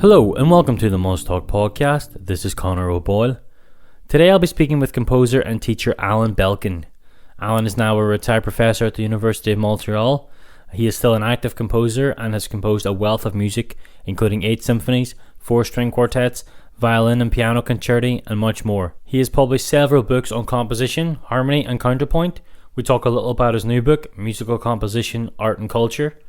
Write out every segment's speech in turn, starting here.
Hello and welcome to the Must Talk podcast. This is Conor O'Boyle. Today I'll be speaking with composer and teacher Alan Belkin. Alan is now a retired professor at the University of Montreal. He is still an active composer and has composed a wealth of music, including 8 symphonies, 4-string quartets, violin and piano concerti, and much more. He has published several books on composition, harmony and counterpoint. We talk a little about his new book, Musical Composition, Art and Culture.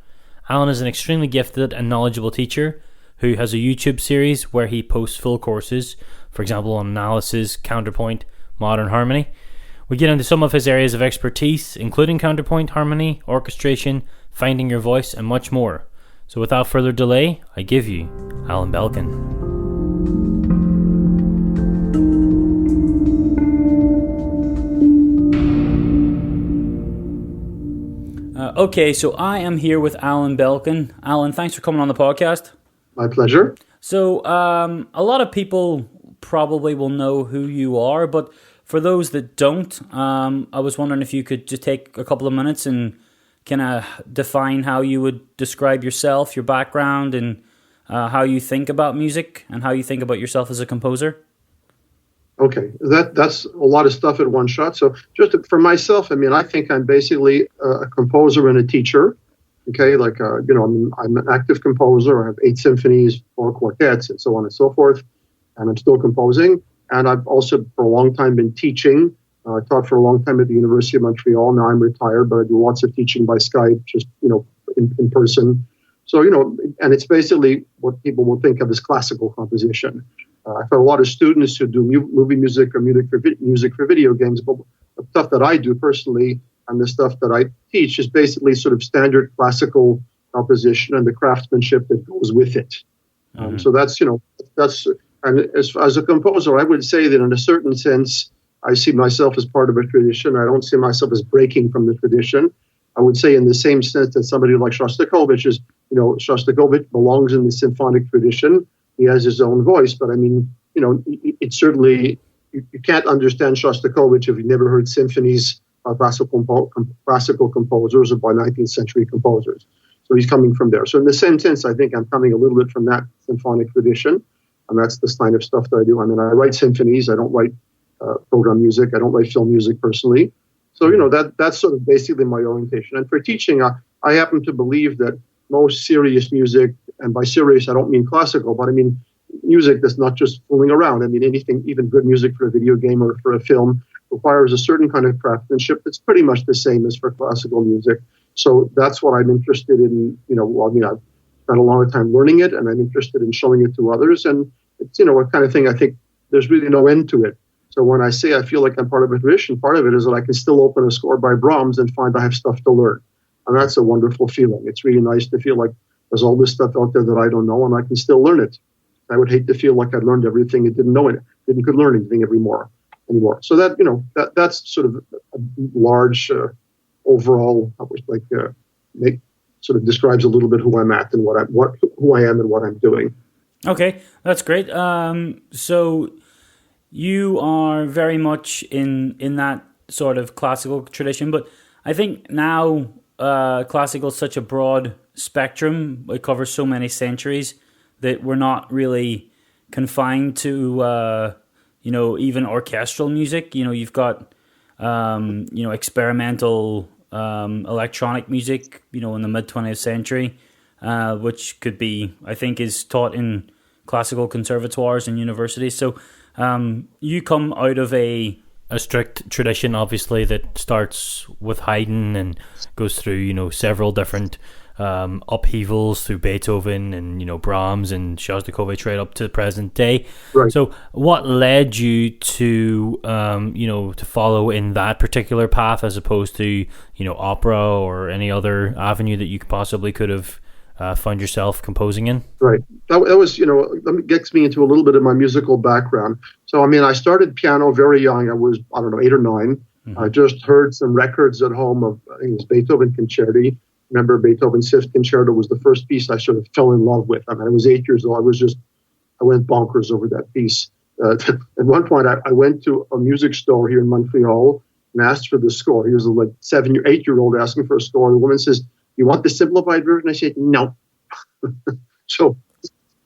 Alan is an extremely gifted and knowledgeable teacher who has a YouTube series where he posts full courses, for example on analysis, counterpoint, modern harmony. We get into some of his areas of expertise, including counterpoint, harmony, orchestration, finding your voice, and much more. So without further delay, I give you Alan Belkin. Okay, so I am here with Alan Belkin. Alan, thanks for coming on the podcast. My pleasure. So a lot of people probably will know who you are, but for those that don't, I was wondering if you could just take a couple of minutes and kind of define how you would describe yourself, your background, and how you think about music and how you think about yourself as a composer. Okay, that's a lot of stuff at one shot. So just for myself, I think I'm basically a composer and a teacher. Okay, I'm an active composer. I have 8 symphonies, 4 quartets, and so on and so forth. And I'm still composing. And I've also, for a long time, been teaching. I taught for a long time at the University of Montreal. Now I'm retired, but I do lots of teaching by Skype, just, in person. So, and it's basically what people will think of as classical composition. I've had a lot of students who do movie music or music for video games, but the stuff that I do personally and the stuff that I teach is basically sort of standard classical composition and the craftsmanship that goes with it. Mm-hmm. So and as a composer, I would say that in a certain sense, I see myself as part of a tradition. I don't see myself as breaking from the tradition. I would say in the same sense that somebody like Shostakovich Shostakovich belongs in the symphonic tradition. He has his own voice, but it's certainly, you can't understand Shostakovich if you've never heard symphonies by classical composers or by 19th century composers. So he's coming from there. So in the same sense, I think I'm coming a little bit from that symphonic tradition, and that's the kind of stuff that I do. I write symphonies. I don't write program music. I don't write film music personally. So, that's sort of basically my orientation. And for teaching, I happen to believe that most serious music, and by serious, I don't mean classical, but I mean music that's not just fooling around. Anything, even good music for a video game or for a film, requires a certain kind of craftsmanship that's pretty much the same as for classical music. So that's what I'm interested in. I've spent a long time learning it, and I'm interested in showing it to others. And it's, what kind of thing I think there's really no end to it. So when I say I feel like I'm part of a tradition, part of it is that I can still open a score by Brahms and find I have stuff to learn. And that's a wonderful feeling. It's really nice to feel like there's all this stuff out there that I don't know, and I can still learn it. I would hate to feel like I learned everything and could learn anything anymore. So that that's sort of a large overall, sort of describes a little bit who I'm at and who I am and what I'm doing. Okay, that's great. So you are very much in that sort of classical tradition, but I think now classical is such a broad spectrum. It covers so many centuries that we're not really confined to even orchestral music. You've got experimental electronic music, in the mid-20th century, which could be, I think, is taught in classical conservatoires and universities. So you come out of a strict tradition, obviously, that starts with Haydn and goes through, several different upheavals through Beethoven and, Brahms and Shostakovich right up to the present day. Right. So what led you to, to follow in that particular path as opposed to, opera or any other avenue that you possibly could have found yourself composing in? Right. That was, that gets me into a little bit of my musical background. So, I started piano very young. I was, 8 or 9. Mm-hmm. I just heard some records at home of, I think it was Beethoven Concerti. Remember, Beethoven's Fifth Concerto was the first piece I sort of fell in love with. I was 8 years old. I went bonkers over that piece. At one point, I went to a music store here in Montreal and asked for the score. He was a 8-year-old asking for a score. The woman says, "You want the simplified version?" I said, "No." So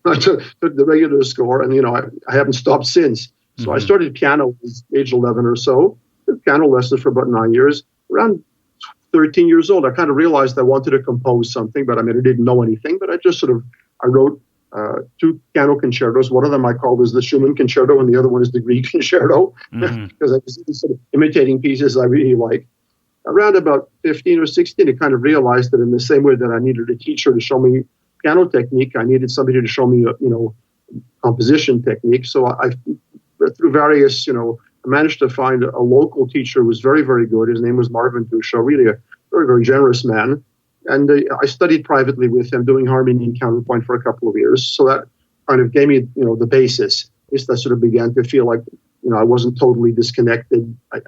I took the regular score, and I haven't stopped since. So I started piano at age 11 or so. Took piano lessons for about 9 years. Around 13 years old, I kind of realized I wanted to compose something, but I didn't know anything. But I wrote 2 piano concertos. One of them I called was the Schumann Concerto, and the other one is the Grieg Concerto, because I was sort of imitating pieces I really like. Around about 15 or 16, I kind of realized that in the same way that I needed a teacher to show me piano technique, I needed somebody to show me, composition technique. So I through various, I managed to find a local teacher who was very, very good. His name was Marvin Dusha, really a very, very generous man. And I studied privately with him, doing harmony and counterpoint for a couple of years. So that kind of gave me, the basis. At least I sort of began to feel like, I wasn't totally disconnected. I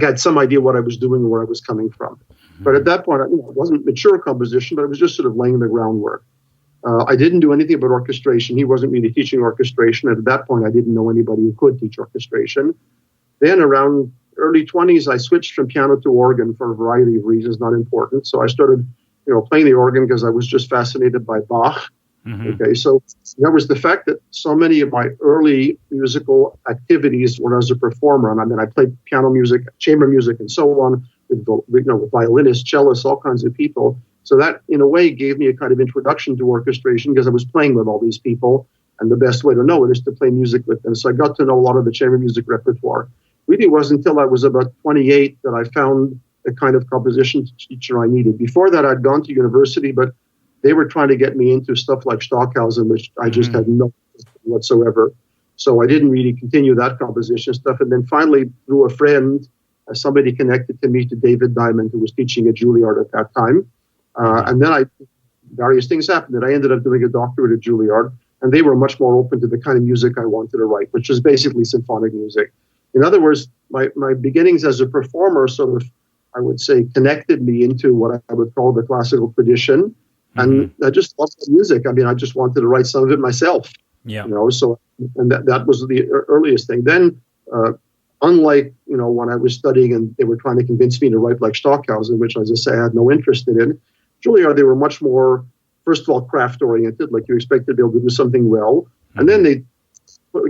had some idea what I was doing and where I was coming from. But at that point, it wasn't mature composition, but it was just sort of laying the groundwork. I didn't do anything about orchestration. He wasn't really teaching orchestration. And at that point, I didn't know anybody who could teach orchestration. Then around early 20s, I switched from piano to organ for a variety of reasons, not important. So I started, playing the organ because I was just fascinated by Bach. Okay, so that was the fact that so many of my early musical activities when I was a performer, and I played piano music, chamber music, and so on, with violinists, cellists, all kinds of people. So that, in a way, gave me a kind of introduction to orchestration because I was playing with all these people, and the best way to know it is to play music with them. So I got to know a lot of the chamber music repertoire. Really, it wasn't until I was about 28 that I found the kind of composition teacher I needed. Before that, I'd gone to university, but they were trying to get me into stuff like Stockhausen, which I just had no interest in whatsoever. So I didn't really continue that composition stuff. And then finally, through a friend, somebody connected to me to David Diamond, who was teaching at Juilliard at that time. And then various things happened, and I ended up doing a doctorate at Juilliard, and they were much more open to the kind of music I wanted to write, which was basically symphonic music. In other words, my beginnings as a performer sort of, I would say, connected me into what I would call the classical tradition. And I just loved the music. I just wanted to write some of it myself. Yeah. So, and that was the earliest thing. Then, unlike, when I was studying and they were trying to convince me to write like Stockhausen, which, as I say, I had no interest in, Juilliard, they were much more, first of all, craft-oriented, like you expected to be able to do something well. And then they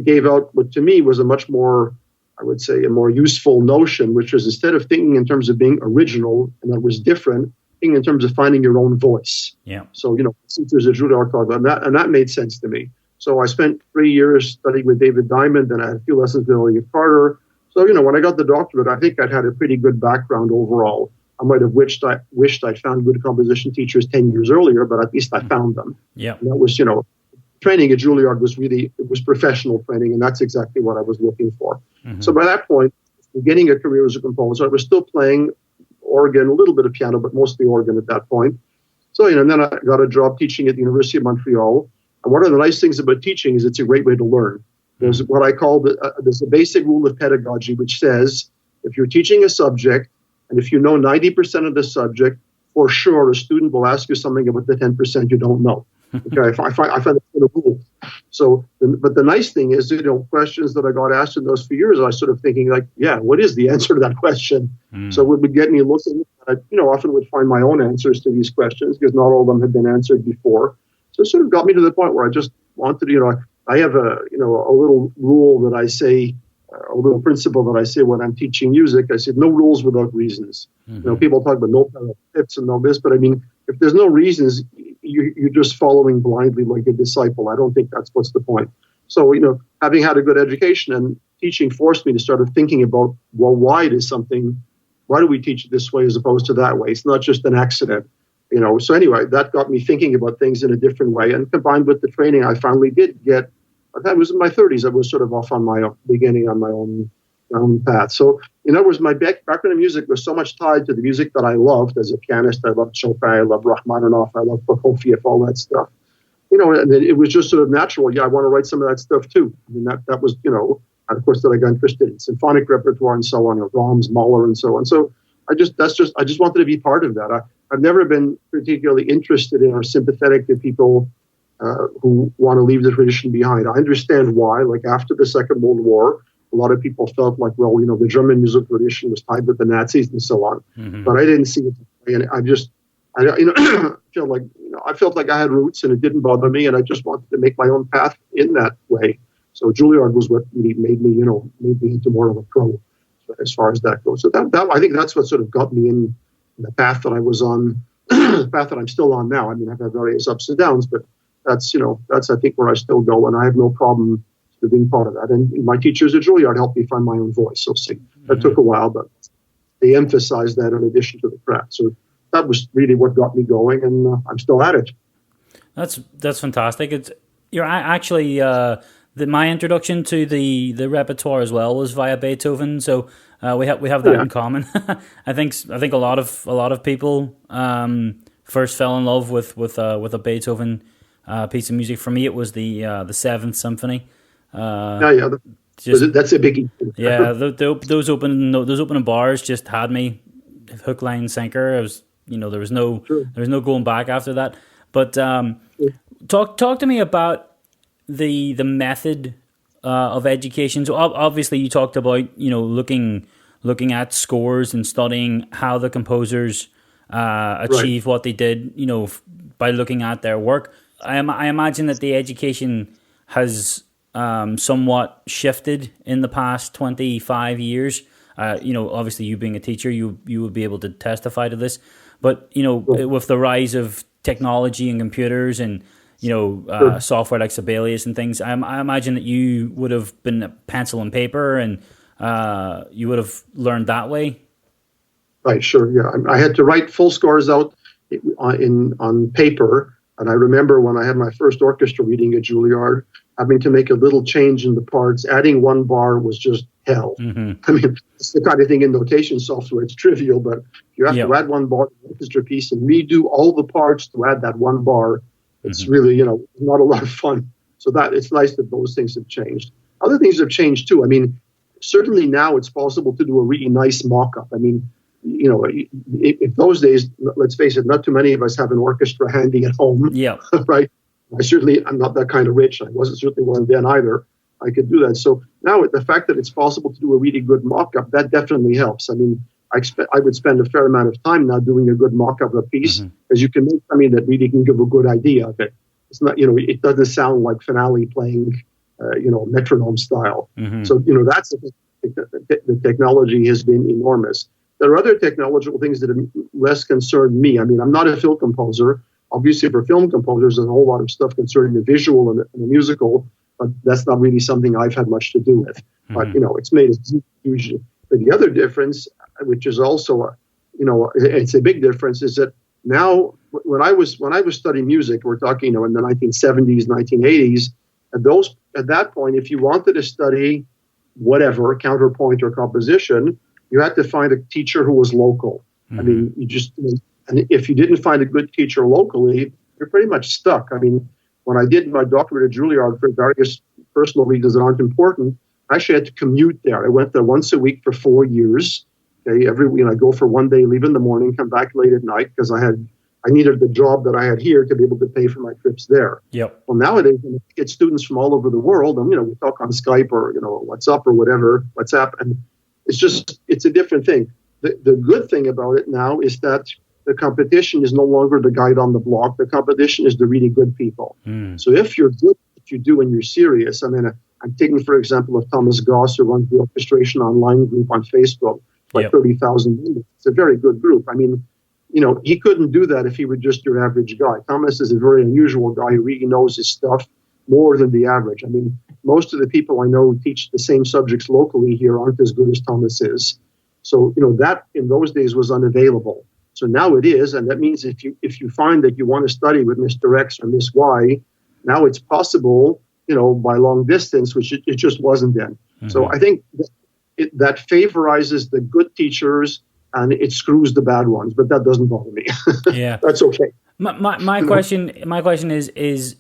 gave out what to me was a much more, I would say, a more useful notion, which was instead of thinking in terms of being original and that was different, thinking in terms of finding your own voice. Yeah. So, teachers at Juilliard talked about that, and that made sense to me. So I spent 3 years studying with David Diamond, and I had a few lessons with Elliot Carter. So, when I got the doctorate, I think I'd had a pretty good background overall. I might have wished I'd found good composition teachers 10 years earlier, but at least I found them. Yeah. And that was, training at Juilliard was professional training, and that's exactly what I was looking for. So by that point, beginning a career as a composer, I was still playing organ, a little bit of piano, but mostly organ at that point. So, and then I got a job teaching at the University of Montreal. And one of the nice things about teaching is it's a great way to learn. There's what I call there's a basic rule of pedagogy, which says if you're teaching a subject, and if you know 90% of the subject, for sure, a student will ask you something about the 10% you don't know. Okay, I find that's a rule. So, but the nice thing is, questions that I got asked in those few years, I was sort of thinking like, yeah, what is the answer to that question? So it would get me looking. I, often would find my own answers to these questions because not all of them had been answered before. So it sort of got me to the point where I just wanted, I have a little rule that I say, a little principle that I say when I'm teaching music. I said, no rules without reasons. People talk about no tips and no this, but if there's no reasons, you're just following blindly like a disciple. I don't think that's what's the point. So, having had a good education and teaching forced me to start thinking about, well, why do we teach it this way as opposed to that way? It's not just an accident, So anyway, that got me thinking about things in a different way. And combined with the training, I finally did get, that was in my 30s. I was sort of off on my beginning on my own path. So, in other words, my background in music was so much tied to the music that I loved as a pianist. I loved Chopin, I loved Rachmaninoff, I loved Prokofiev, all that stuff. And it was just sort of natural. Yeah, I want to write some of that stuff too. That was, and of course, that I got interested in symphonic repertoire and so on, Brahms, Mahler, and so on. So I just wanted to be part of that. I've never been particularly interested in or sympathetic to people who want to leave the tradition behind. I understand why. Like after the Second World War, a lot of people felt like, well, the German music tradition was tied with the Nazis and so on. But I didn't see it. And I felt like I had roots and it didn't bother me, and I just wanted to make my own path in that way. So Juilliard was what really made me into more of a pro as far as that goes. So that I think that's what sort of got me in the path that I was on, the path that I'm still on now. I mean, I've had various ups and downs, but that's I think where I still go, and I have no problem sort of being part of that. And my teachers at Juilliard helped me find my own voice. So that took a while, but they emphasized that in addition to the craft. So that was really what got me going, and I'm still at it. That's fantastic. You're actually my introduction to the repertoire as well was via Beethoven. So we have that in common. I think a lot of people first fell in love with a Beethoven piece of music. For me, it was the Seventh Symphony. That's a biggie. Yeah, those opening bars just had me hook, line, sinker. There was no going back after that. But talk to me about the method of education. So obviously you talked about looking at scores and studying how the composers achieve what they did by looking at their work. I imagine that the education has somewhat shifted in the past 25 years. Obviously you being a teacher, you would be able to testify to this. But with the rise of technology and computers and software like Sibelius and things, I imagine that you would have been pencil and paper, and you would have learned that way. Right, sure, yeah. I had to write full scores out on paper, and I remember when I had my first orchestra reading at Juilliard, having to make a little change in the parts. Adding one bar was just hell. Mm-hmm. I mean, it's the kind of thing in notation software, it's trivial, but you have to add one bar to the orchestra piece and redo all the parts to add that one bar. It's really, not a lot of fun. So that it's nice that those things have changed. Other things have changed too. I mean, certainly now it's possible to do a really nice mock-up. I mean, if those days, let's face it, not too many of us have an orchestra handy at home. Yeah. Right. I'm not that kind of rich. I wasn't certainly one then either. I could do that. So now the fact that it's possible to do a really good mock-up, that definitely helps. I mean, I would spend a fair amount of time now doing a good mock-up of a piece, because you can make something that really can give a good idea of it. It's not, it doesn't sound like finale playing, metronome style. Mm-hmm. So, that's the technology has been enormous. There are other technological things that have less concerned me. I mean, I'm not a film composer. Obviously, for film composers, there's a whole lot of stuff concerning the visual and the musical, but that's not really something I've had much to do with. Mm-hmm. But, it's made a huge. But the other difference, which is also, it's a big difference, is that now when I was studying music, we're talking, in the 1970s, 1980s, at that point, if you wanted to study whatever, counterpoint or composition, you had to find a teacher who was local. Mm-hmm. I mean, and if you didn't find a good teacher locally, you're pretty much stuck. I mean, when I did my doctorate at Juilliard for various personal reasons that aren't important, I actually had to commute there. I went there once a week for 4 years. Okay, every week I go for one day, leave in the morning, come back late at night, because I needed the job that I had here to be able to pay for my trips there. Yep. Well, nowadays we get students from all over the world, and we talk on Skype or WhatsApp or whatever, WhatsApp, and it's a different thing. The good thing about it now is that the competition is no longer the guide on the block. The competition is the really good people. Mm. So if you're good, if you do and you're serious, I mean, I'm taking, for example, of Thomas Goss, who runs the orchestration online group on Facebook, like 30,000 members. It's a very good group. I mean, he couldn't do that if he were just your average guy. Thomas is a very unusual guy who really knows his stuff more than the average. I mean, most of the people I know who teach the same subjects locally here aren't as good as Thomas is. So, that in those days was unavailable. So now it is, and that means if you find that you want to study with Mr. X or Miss Y, now it's possible, by long distance, which it just wasn't then. Mm-hmm. So I think that favorizes the good teachers and it screws the bad ones, but that doesn't bother me. Yeah, that's okay. My question is,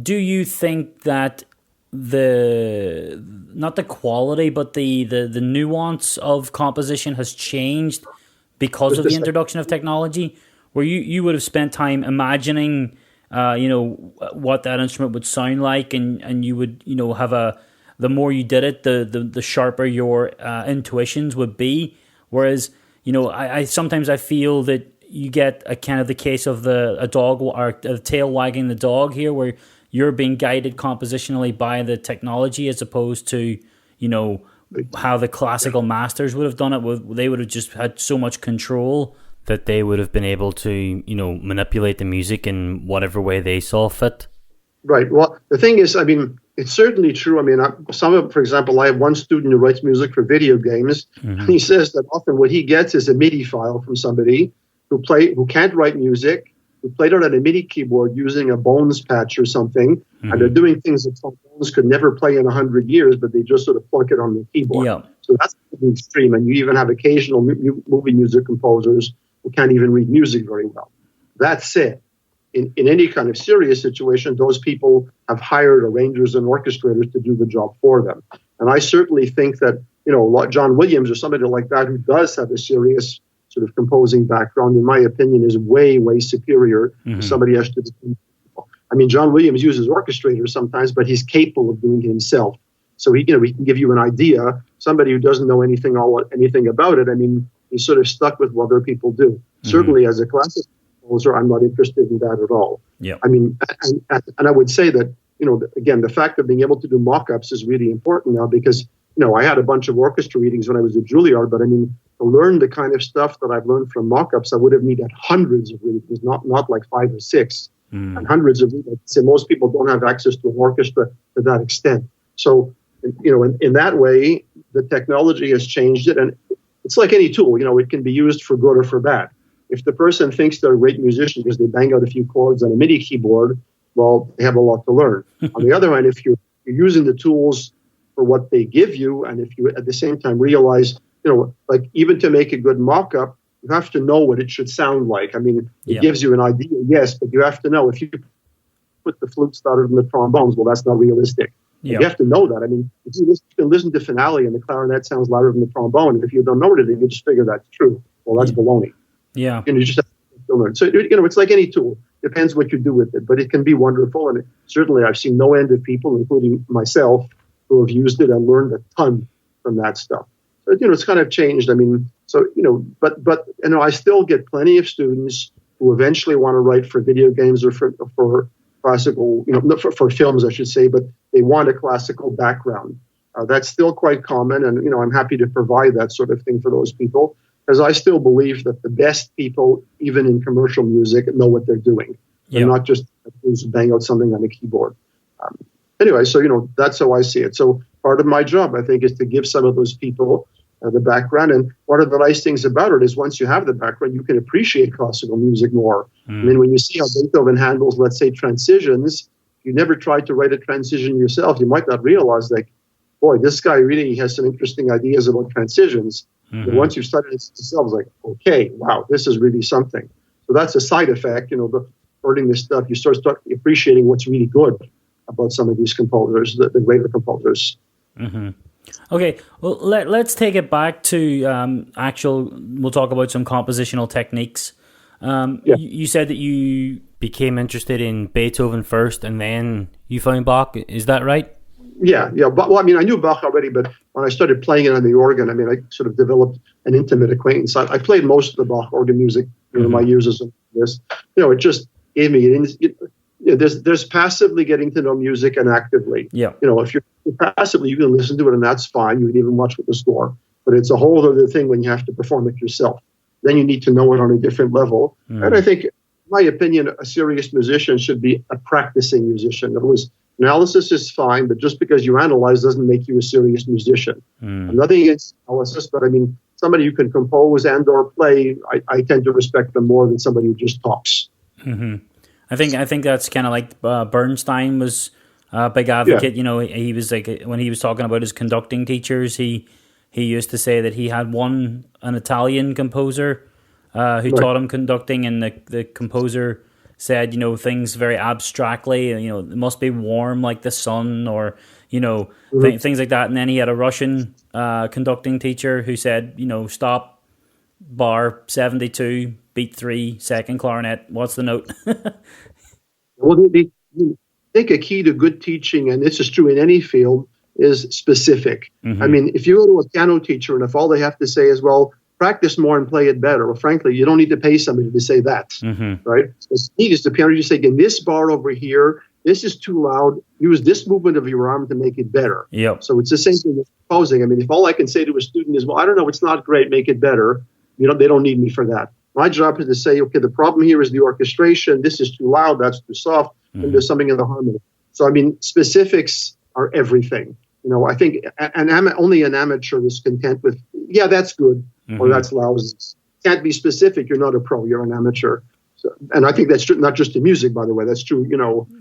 do you think that not the quality, but the nuance of composition has changed because of the introduction of technology, where you would have spent time imagining, what that instrument would sound like, and you would, have the more you did it, the sharper your intuitions would be. Whereas, I sometimes I feel that, you get a kind of the case of a dog or a tail wagging the dog here, where you're being guided compositionally by the technology as opposed to, how the classical masters would have done it. They would have just had so much control that they would have been able to, manipulate the music in whatever way they saw fit. Right. Well, the thing is, it's certainly true. For example, I have one student who writes music for video games, and he says that often what he gets is a MIDI file from somebody who can't write music, who played it on a MIDI keyboard using a Bones patch or something, and they're doing things that Bones could never play in 100 years, but they just sort of plunk it on the keyboard. Yeah. So that's the extreme, and you even have occasional movie music composers who can't even read music very well. That said, in any kind of serious situation, those people have hired arrangers and orchestrators to do the job for them. And I certainly think that, John Williams or somebody like that who does have a serious sort of composing background, in my opinion, is way, way superior to somebody who has to do. John Williams uses orchestrators sometimes, but he's capable of doing it himself. So he can give you an idea. Somebody who doesn't know anything about it, he's sort of stuck with what other people do. Certainly, as a classical composer, I'm not interested in that at all. Yeah. And I would say that, again, the fact of being able to do mock-ups is really important now because, I had a bunch of orchestra readings when I was at Juilliard, but to learn the kind of stuff that I've learned from mock-ups, I would have needed hundreds of readings, not like 5 or 6, and hundreds of readings. So most people don't have access to an orchestra to that extent. So, in that way, the technology has changed it, and it's like any tool, it can be used for good or for bad. If the person thinks they're a great musician because they bang out a few chords on a MIDI keyboard, well, they have a lot to learn. On the other hand, if you're using the tools for what they give you, and if you at the same time realize, like even to make a good mock-up, you have to know what it should sound like. It gives you an idea, yes, but you have to know if you put the flutes louder than the trombones, well, that's not realistic. Yeah. You have to know that. If you listen to Finale and the clarinet sounds louder than the trombone, and if you don't know anything, you just figure that's true. Well, that's baloney. Yeah. You just have to learn. So, it's like any tool. Depends what you do with it, but it can be wonderful. And certainly I've seen no end of people, including myself, who have used it and learned a ton from that stuff. So, it's kind of changed. But I still get plenty of students who eventually want to write for video games or for classical, for films, I should say, but they want a classical background. That's still quite common. And, I'm happy to provide that sort of thing for those people, because I still believe that the best people, even in commercial music, know what they're doing. They're not just bang out something on a keyboard. Anyway, so, that's how I see it. So part of my job, I think, is to give some of those people the background. And one of the nice things about it is once you have the background, you can appreciate classical music more. When you see how Beethoven handles, let's say, transitions, if you never tried to write a transition yourself, you might not realize, like, boy, this guy really has some interesting ideas about transitions. And once you've studied it yourself, it's like, okay, wow, this is really something. So that's a side effect, learning this stuff, you start appreciating what's really good about some of these composers, the greater composers. Okay, well, let's take it back to we'll talk about some compositional techniques. You said that you became interested in Beethoven first and then you found Bach. Is that right? Yeah. But, I knew Bach already, but when I started playing it on the organ, I sort of developed an intimate acquaintance. I played most of the Bach organ music in my years as this. It just gave me there's passively getting to know music and actively. Yeah. If you're passively, you can listen to it and that's fine. You can even watch with the score. But it's a whole other thing when you have to perform it yourself. Then you need to know it on a different level. And I think, in my opinion, a serious musician should be a practicing musician. In other words, analysis is fine, but just because you analyze doesn't make you a serious musician. I'm nothing against analysis, but somebody who can compose and or play, I tend to respect them more than somebody who just talks. I think that's kind of like Bernstein was a big advocate. Yeah. He was like, when he was talking about his conducting teachers, he used to say that he had an Italian composer who taught him conducting, and the composer said, things very abstractly, it must be warm like the sun, or, things like that. And then he had a Russian conducting teacher who said, stop, bar 72, beat 3, second clarinet, what's the note? Well, I think a key to good teaching, and this is true in any field, is specific. If you go to a piano teacher and if all they have to say is, well, practice more and play it better. Well, frankly, you don't need to pay somebody to say that, right? So speed is the piano. You say, in this bar over here, this is too loud. Use this movement of your arm to make it better. Yep. So it's the same thing with composing. I mean, if all I can say to a student is, well, I don't know, it's not great, make it better. They don't need me for that. My job is to say, okay, the problem here is the orchestration. This is too loud. That's too soft. And there's something in the harmony. So, I mean, specifics are everything. I think only an amateur is content with, yeah, that's good, or that's lousy. Can't be specific. You're not a pro. You're an amateur. So, and I think that's true, not just in music, by the way. That's true.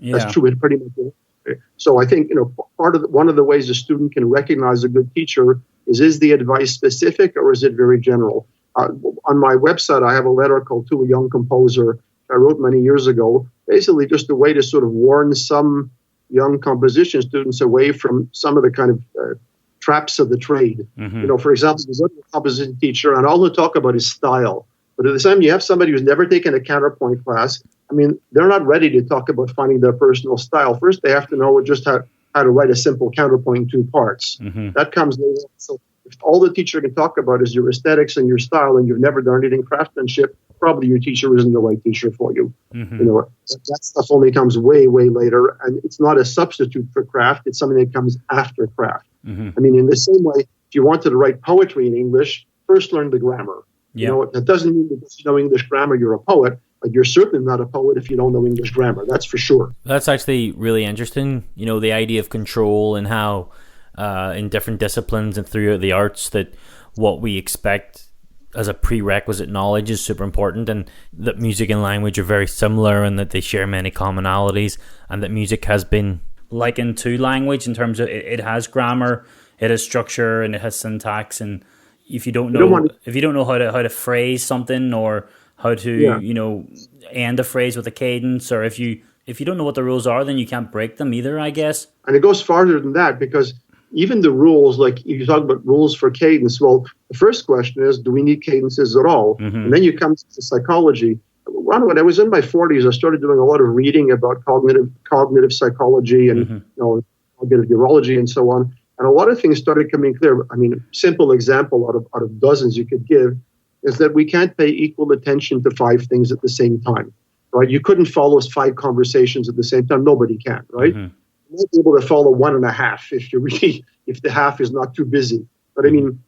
That's true in pretty much. So I think one of the ways a student can recognize a good teacher is the advice specific or is it very general? On my website, I have a letter called To a Young Composer I wrote many years ago, basically just a way to sort of warn some young composition students away from some of the kind of traps of the trade. For example, you go to a composition teacher and all he'll talk about is style. But at the same time, you have somebody who's never taken a counterpoint class. I mean, they're not ready to talk about finding their personal style. First, they have to know just how to write a simple counterpoint in 2 parts. That comes later. So if all the teacher can talk about is your aesthetics and your style and you've never done anything craftsmanship, probably your teacher isn't the right teacher for you. That stuff only comes way, way later. And it's not a substitute for craft. It's something that comes after craft. I mean, in the same way, if you wanted to write poetry in English, first learn the grammar. That doesn't mean that because you know English grammar, you're a poet. But you're certainly not a poet if you don't know English grammar. That's for sure. That's actually really interesting. The idea of control and how in different disciplines and throughout the arts that what we expect as a prerequisite knowledge is super important, and that music and language are very similar and that they share many commonalities, and that music has been likened to language in terms of it has grammar, it has structure, and it has syntax. And if you don't know how to phrase something or how to end a phrase with a cadence, or if you don't know what the rules are, then you can't break them either, I guess. And it goes farther than that, because even the rules, like if you talk about rules for cadence, well, the first question is, do we need cadences at all? And then you come to psychology. When I was in my 40s, I started doing a lot of reading about cognitive psychology and cognitive neurology and so on. And a lot of things started coming clear. I mean, a simple example out of dozens you could give is that we can't pay equal attention to 5 things at the same time, right? You couldn't follow 5 conversations at the same time. Nobody can, right? You might be able to follow 1.5 if the half is not too busy. But I mean,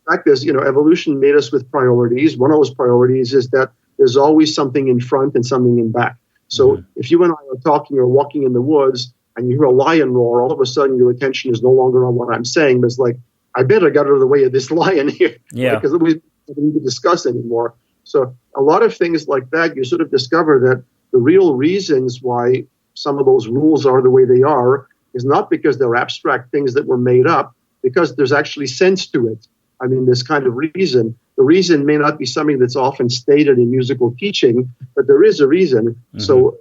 the fact is, evolution made us with priorities. One of those priorities is that there's always something in front and something in back. So if you and I are talking or walking in the woods and you hear a lion roar, all of a sudden your attention is no longer on what I'm saying. But it's like, I better get out of the way of this lion here. Yeah. Because we don't need to discuss anymore. So a lot of things like that, you sort of discover that the real reasons why some of those rules are the way they are is not because they're abstract things that were made up, because there's actually sense to it. I mean, this kind of reason. The reason may not be something that's often stated in musical teaching, but there is a reason. So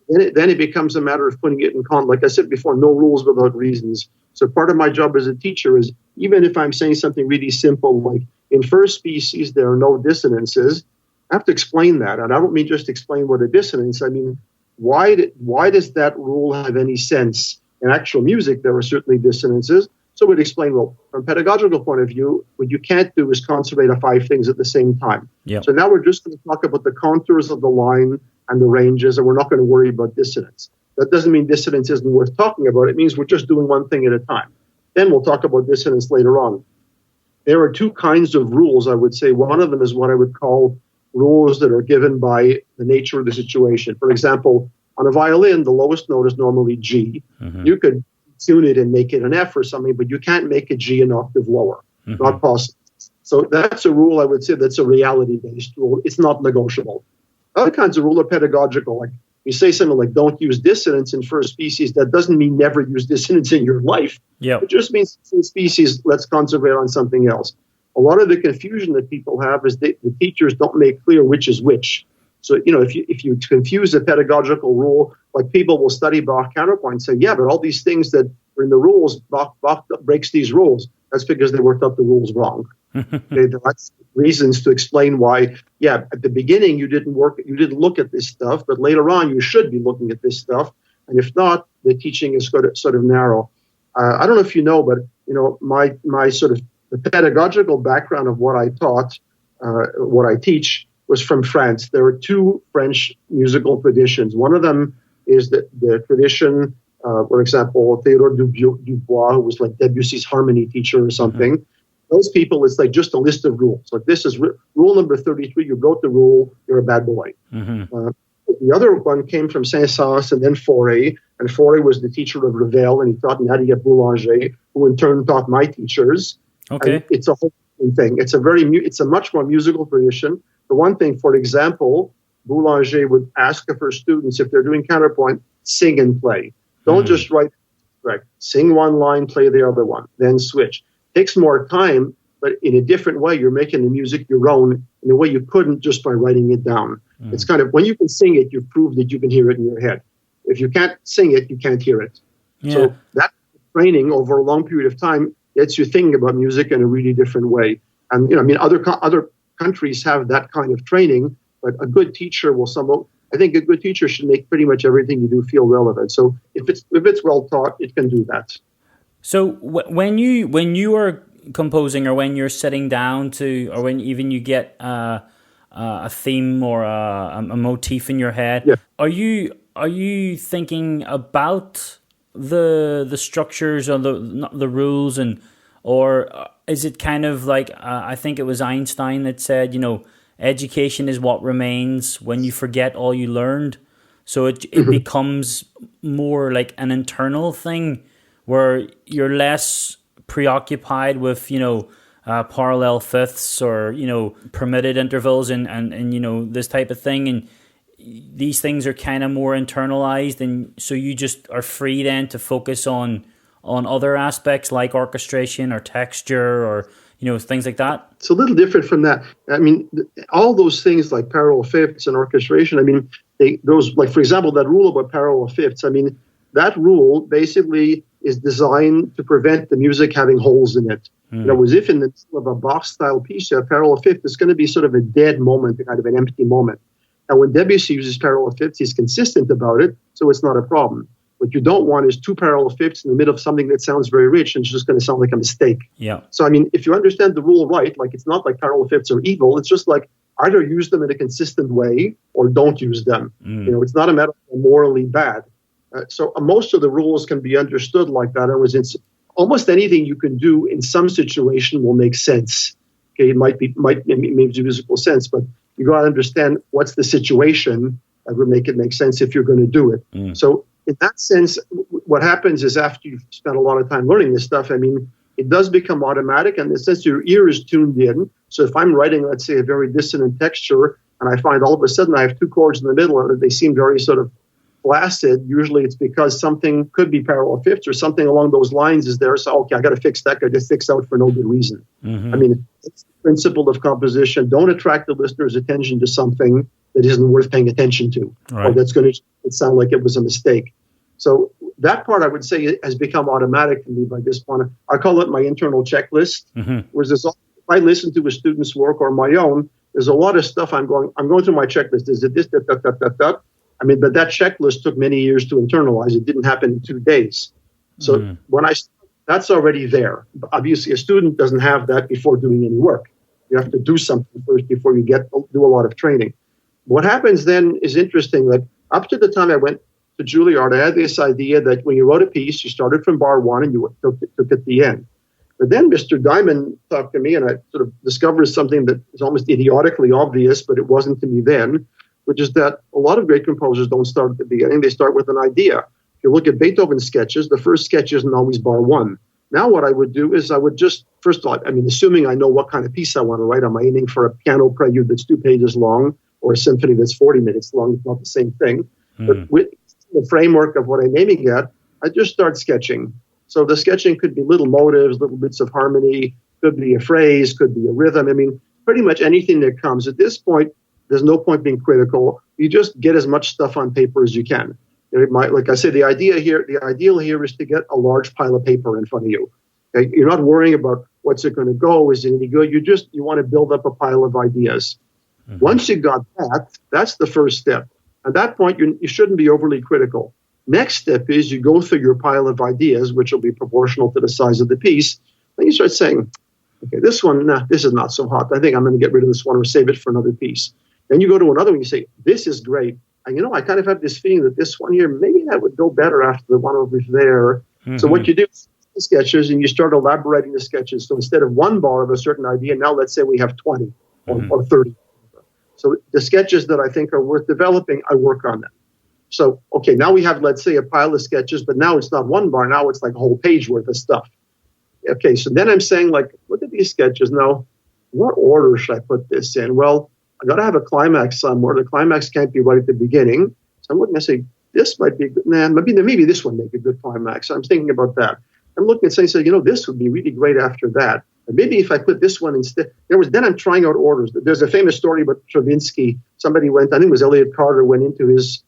then it becomes a matter of putting it in context. Like I said before, no rules without reasons. So part of my job as a teacher is, even if I'm saying something really simple, like in first species, there are no dissonances, I have to explain that. And I don't mean just explain what a dissonance. I mean, why does that rule have any sense? In actual music, there are certainly dissonances. So we'd explain, well, from a pedagogical point of view, what you can't do is concentrate on 5 things at the same time. Yep. So now we're just going to talk about the contours of the line and the ranges, and we're not going to worry about dissonance. That doesn't mean dissonance isn't worth talking about. It means we're just doing one thing at a time. Then we'll talk about dissonance later on. There are 2 kinds of rules, I would say. One of them is what I would call rules that are given by the nature of the situation. For example, on a violin, the lowest note is normally G. You could tune it and make it an F or something, but you can't make a G an octave lower. Not possible. So that's a rule, I would say, that's a reality-based rule. It's not negotiable. Other kinds of rules are pedagogical. Like you say something like, don't use dissonance in first species. That doesn't mean never use dissonance in your life. Yep. It just means in species, let's concentrate on something else. A lot of the confusion that people have is the teachers don't make clear which is which. So, if you confuse a pedagogical rule, like people will study Bach counterpoint and say, yeah, but all these things that are in the rules, Bach breaks these rules. That's because they worked out the rules wrong. That's reasons to explain why, at the beginning you didn't look at this stuff, but later on you should be looking at this stuff. And if not, the teaching is sort of narrow. I don't know if you know, but, my sort of the pedagogical background of what I taught what I teach was from France. There are two French musical traditions. One of them is the tradition, for example, Théodore Dubois, who was like Debussy's harmony teacher or something. Those people, it's like just a list of rules. Like this is rule number 33. You wrote the rule. You're a bad boy. The other one came from Saint-Saëns and then Fauré. And Fauré was the teacher of Revel, and he taught Nadia Boulanger, who in turn taught my teachers. Okay. And it's a whole thing. It's a much more musical tradition. The one thing, for example, Boulanger would ask of her students, if they're doing counterpoint, sing and play. Don't just write correct. Sing one line, play the other one, then switch. Takes more time, but in a different way. You're making the music your own in a way you couldn't just by writing it down. It's kind of, when you can sing it, you've proved that you can hear it in your head. If you can't sing it, you can't hear it. Yeah. So that training over a long period of time gets you thinking about music in a really different way. And other countries have that kind of training, but a good teacher I think a good teacher should make pretty much everything you do feel relevant. So if it's well taught, it can do that. So when you are composing, or when you're sitting down to, or when even you get a theme or a motif in your head, are you thinking about the structures or the rules, or is it kind of like I think it was Einstein that said, education is what remains when you forget all you learned. So it becomes more like an internal thing where you're less preoccupied with, parallel fifths or, permitted intervals and this type of thing. And these things are kind of more internalized. And so you just are free then to focus on other aspects like orchestration or texture or, things like that. It's a little different from that. I mean, all those things like parallel fifths and orchestration, I mean, for example, that rule about parallel fifths, I mean, that rule basically is designed to prevent the music having holes in it. As if in the middle of a Bach-style piece, a parallel fifth is going to be sort of a dead moment, kind of an empty moment. And when Debussy uses parallel fifths, he's consistent about it, so it's not a problem. What you don't want is two parallel fifths in the middle of something that sounds very rich and it's just going to sound like a mistake. Yeah. So, I mean, if you understand the rule right, like it's not like parallel fifths are evil. It's just like either use them in a consistent way or don't use them. It's not a matter of morally bad. So most of the rules can be understood like that. It's almost anything you can do in some situation will make sense. Okay, it might make musical sense, but you got to understand what's the situation that would make it make sense if you're going to do it. So in that sense, what happens is after you've spent a lot of time learning this stuff, I mean, it does become automatic, and in the sense your ear is tuned in. So if I'm writing, let's say, a very dissonant texture, and I find all of a sudden I have two chords in the middle, and they seem very sort of flaccid, usually it's because something could be parallel fifths or something along those lines is there. So, okay, I got to fix that. I just fix out for no good reason. I mean, it's the principle of composition. Don't attract the listener's attention to something that isn't worth paying attention to, or that's going to sound like it was a mistake. So that part, I would say, has become automatic to me by this point. I call it my internal checklist. Whereas if I listen to a student's work or my own, there's a lot of stuff I'm going through my checklist. Is it this, that? I mean, but that checklist took many years to internalize. It didn't happen in 2 days. So that's already there. Obviously, a student doesn't have that before doing any work. You have to do something first before you do a lot of training. What happens then is interesting. Like up to the time I went to Juilliard, I had this idea that when you wrote a piece, you started from bar one and you took it at the end. But then Mr. Diamond talked to me, and I sort of discovered something that is almost idiotically obvious, but it wasn't to me then, which is that a lot of great composers don't start at the beginning. They start with an idea. If you look at Beethoven's sketches, the first sketch isn't always bar one. Now what I would do is I would just, first of all, I mean, assuming I know what kind of piece I want to write, am I aiming for a piano prelude that's 2 pages long or a symphony that's 40 minutes long? It's not the same thing. But with the framework of what I'm aiming at, I just start sketching. So the sketching could be little motives, little bits of harmony, could be a phrase, could be a rhythm. I mean, pretty much anything that comes. At this point, there's no point being critical. You just get as much stuff on paper as you can. It might, like I said, the ideal here is to get a large pile of paper in front of you. Okay? You're not worrying about what's it going to go, is it any good? You want to build up a pile of ideas. Once you got that, that's the first step. At that point, you shouldn't be overly critical. Next step is you go through your pile of ideas, which will be proportional to the size of the piece. Then you start saying, Okay, this one, nah, this is not so hot. I think I'm going to get rid of this one or save it for another piece. Then you go to another one, you say, this is great. And I kind of have this feeling that this one here, maybe that would go better after the one over there. Mm-hmm. So what you do is sketches and you start elaborating the sketches. So instead of one bar of a certain idea, now let's say we have 20 or 30. So the sketches that I think are worth developing, I work on them. So, okay, now we have, let's say, a pile of sketches, but now it's not one bar. Now it's like a whole page worth of stuff. Okay, so then I'm saying, like, look at these sketches. Now, what order should I put this in? Well, I got to have a climax somewhere. The climax can't be right at the beginning. So I'm looking and say, this might be good. Maybe this one make a good climax. So I'm thinking about that. I'm looking and saying, this would be really great after that. And maybe if I put this one instead. Then I'm trying out orders. There's a famous story about Stravinsky. Somebody went, I think it was Elliot Carter, was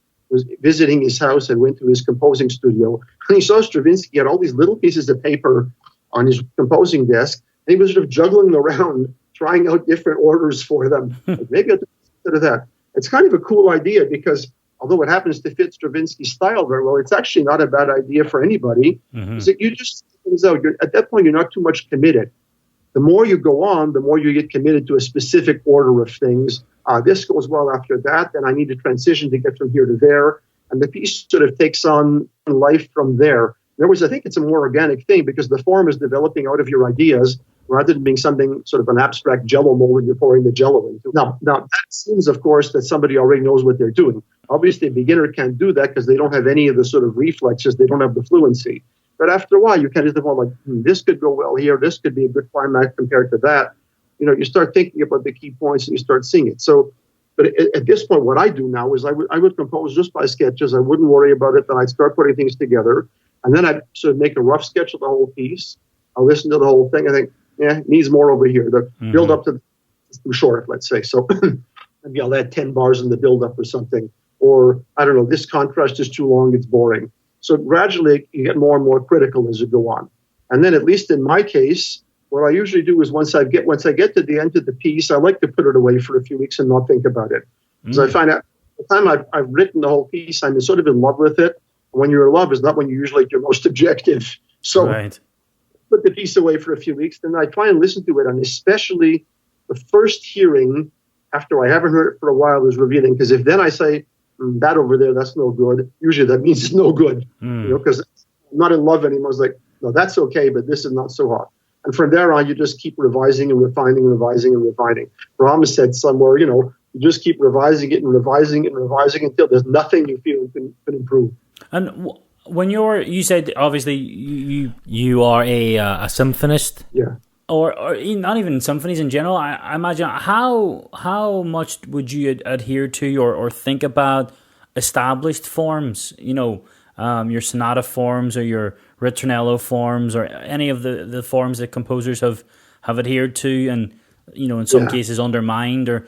visiting his house and went to his composing studio. And he saw Stravinsky had all these little pieces of paper on his composing desk. And he was sort of juggling around, trying out different orders for them. Like, maybe I'll do instead of that. It's kind of a cool idea because although it happens to fit Stravinsky's style very well, it's actually not a bad idea for anybody. Mm-hmm. So you just things out. At that point, you're not too much committed. The more you go on, the more you get committed to a specific order of things. This goes well after that, then I need to transition to get from here to there. And the piece sort of takes on life from there. In other words, I think it's a more organic thing because the form is developing out of your ideas rather than being something sort of an abstract jello mold that you're pouring the jello into. Now that seems, of course, that somebody already knows what they're doing. Obviously, a beginner can't do that because they don't have any of the sort of reflexes. They don't have the fluency. But after a while, you kind of think, well, like, this could go well here. This could be a good climax compared to that. You start thinking about the key points and you start seeing it. So, but at this point, what I do now is I would compose just by sketches. I wouldn't worry about it. Then I'd start putting things together. And then I'd sort of make a rough sketch of the whole piece. I'll listen to the whole thing. I think, it needs more over here. The build up to it's too short, let's say. So maybe I'll add 10 bars in the build up or something. Or, I don't know, this contrast is too long. It's boring. So gradually you get more and more critical as you go on. And then at least in my case, what I usually do is once I get to the end of the piece, I like to put it away for a few weeks and not think about it. Because I find out the time I've written the whole piece, I'm sort of in love with it. And when you're in love is not when you're usually at your most objective. So right. Put the piece away for a few weeks, then I try and listen to it. And especially the first hearing after I haven't heard it for a while is revealing. Because if then I say, that over there, that's no good, usually that means it's no good. Because I'm not in love anymore. It's like, no, that's okay, but this is not so hot. And from there on, you just keep revising and refining and revising and refining. Brahma said somewhere, you just keep revising it and revising it and revising until there's nothing you feel can improve. And when you said obviously you are a symphonist, yeah, or not even symphonies in general. I imagine how much would you adhere to or think about established forms? Your sonata forms or your ritornello forms or any of the forms that composers have adhered to and in some cases undermined, or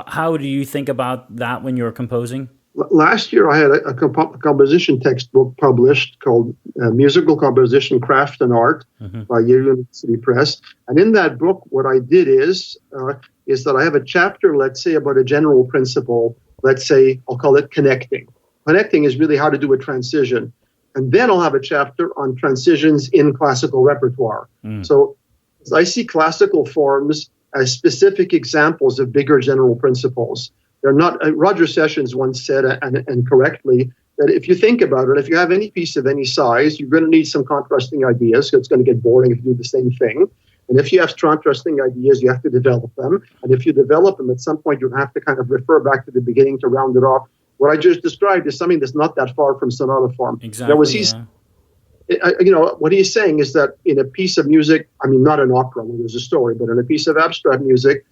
how do you think about that when you're composing? Last year I had a composition textbook published called Musical Composition, Craft and Art by Yale University Press. And in that book, what I did is that I have a chapter, let's say, about a general principle. Let's say I'll call it connecting. Connecting is really how to do a transition. And then I'll have a chapter on transitions in classical repertoire. So I see classical forms as specific examples of bigger general principles. They're not. Roger Sessions once said, and correctly, that if you think about it, if you have any piece of any size, you're going to need some contrasting ideas. So it's going to get boring if you do the same thing. And if you have contrasting ideas, you have to develop them. And if you develop them, at some point, you have to kind of refer back to the beginning to round it off. What I just described is something that's not that far from sonata form. Exactly. What he's saying is that in a piece of music, not an opera where there's a story, but in a piece of abstract music,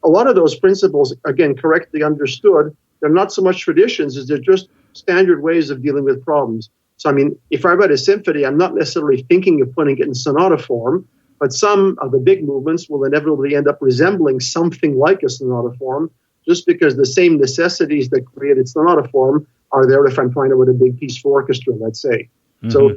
a lot of those principles, again, correctly understood, they're not so much traditions as they're just standard ways of dealing with problems. So, if I write a symphony, I'm not necessarily thinking of putting it in sonata form, but some of the big movements will inevitably end up resembling something like a sonata form, just because the same necessities that created sonata form are there if I'm trying to write a big piece for orchestra, let's say. So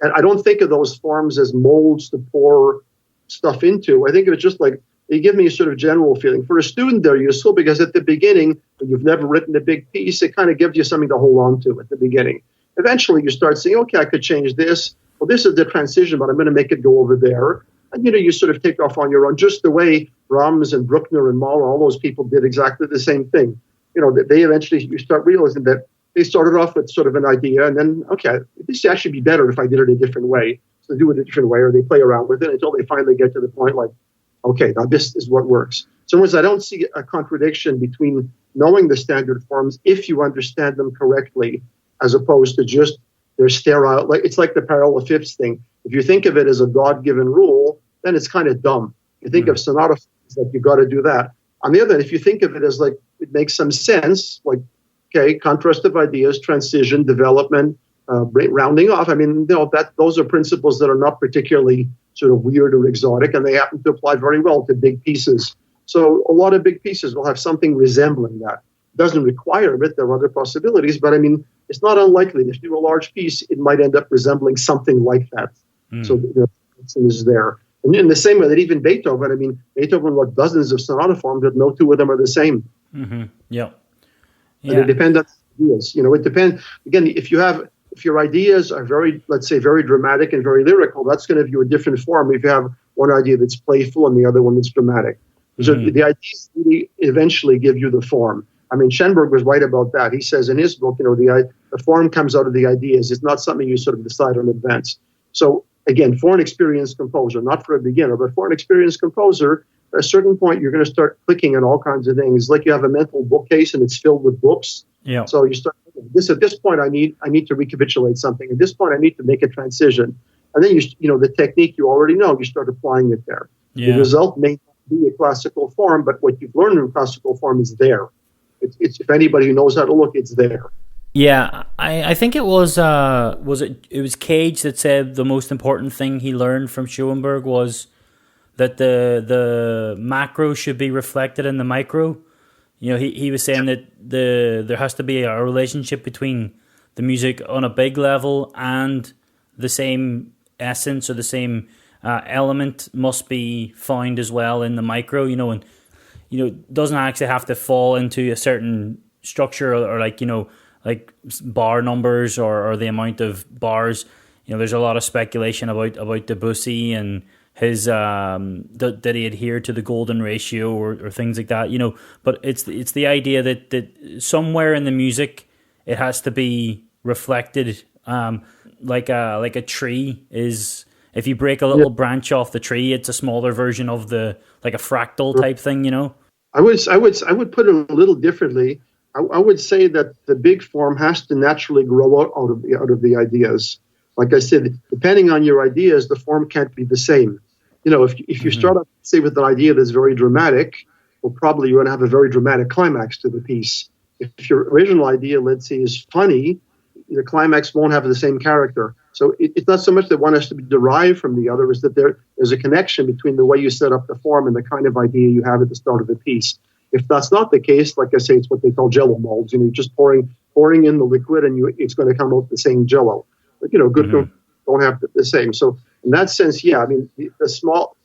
I don't think of those forms as molds to pour stuff into. I think of it just like they give me a sort of general feeling. For a student, they're useful because at the beginning, when you've never written a big piece, it kind of gives you something to hold on to at the beginning. Eventually, you start saying, okay, I could change this. Well, this is the transition, but I'm going to make it go over there. and you sort of take off on your own, just the way Brahms and Bruckner and Mahler, all those people did exactly the same thing. They eventually, you start realizing that they started off with sort of an idea, and then, okay, this would actually be better if I did it a different way. So they do it a different way, or they play around with it until they finally get to the point like, okay, now this is what works. So in other words, I don't see a contradiction between knowing the standard forms if you understand them correctly, as opposed to just they're sterile. It's like the parallel fifths thing. If you think of it as a God-given rule, then it's kind of dumb. You think of sonata forms, like you got to do that. On the other hand, if you think of it as like it makes some sense, like, okay, contrast of ideas, transition, development, rounding off. I mean, those are principles that are not particularly sort of weird or exotic, and they happen to apply very well to big pieces. So a lot of big pieces will have something resembling that. It doesn't require it. There are other possibilities, but I mean, it's not unlikely. If you do a large piece, it might end up resembling something like that. So the is there. And in the same way that even Beethoven, I mean, Beethoven wrote dozens of sonata forms, but no two of them are the same. Yeah. And it depends on ideas. It depends. Again, if your ideas are very, let's say, very dramatic and very lyrical, that's going to give you a different form if you have one idea that's playful and the other one that's dramatic. So the ideas really eventually give you the form. I mean, Schoenberg was right about that. He says in his book, the form comes out of the ideas. It's not something you sort of decide in advance. So again, for an experienced composer, not for a beginner, but for an experienced composer, at a certain point, you're going to start clicking on all kinds of things. Like you have a mental bookcase and it's filled with books. Yeah. So you start at this point, I need to recapitulate something. At this point, I need to make a transition. And then the technique you already know, you start applying it there. Yeah. The result may not be a classical form, but what you've learned in classical form is there. It's if anybody who knows how to look, it's there. Yeah, I think it was Cage that said the most important thing he learned from Schoenberg was that the macro should be reflected in the micro. He was saying that there has to be a relationship between the music on a big level and the same essence or the same element must be found as well in the micro. And doesn't actually have to fall into a certain structure or like bar numbers or the amount of bars. There's a lot of speculation about Debussy and his did he adhere to the golden ratio or things like that. But it's the idea that somewhere in the music it has to be reflected, like a tree is. If you break a little branch off the tree, it's a smaller version of like a fractal type thing. I would put it a little differently. I would say that the big form has to naturally grow out of the ideas. Like I said, depending on your ideas, the form can't be the same. If you start off, say, with an idea that's very dramatic, well, probably you're going to have a very dramatic climax to the piece. If your original idea, let's say, is funny, the climax won't have the same character. So it's not so much that one has to be derived from the other, is that there's a connection between the way you set up the form and the kind of idea you have at the start of the piece. If that's not the case, like I say, it's what they call Jello molds. You're just pouring in the liquid, and it's going to come out the same Jello. But good don't have the same. So in that sense, yeah, I mean, the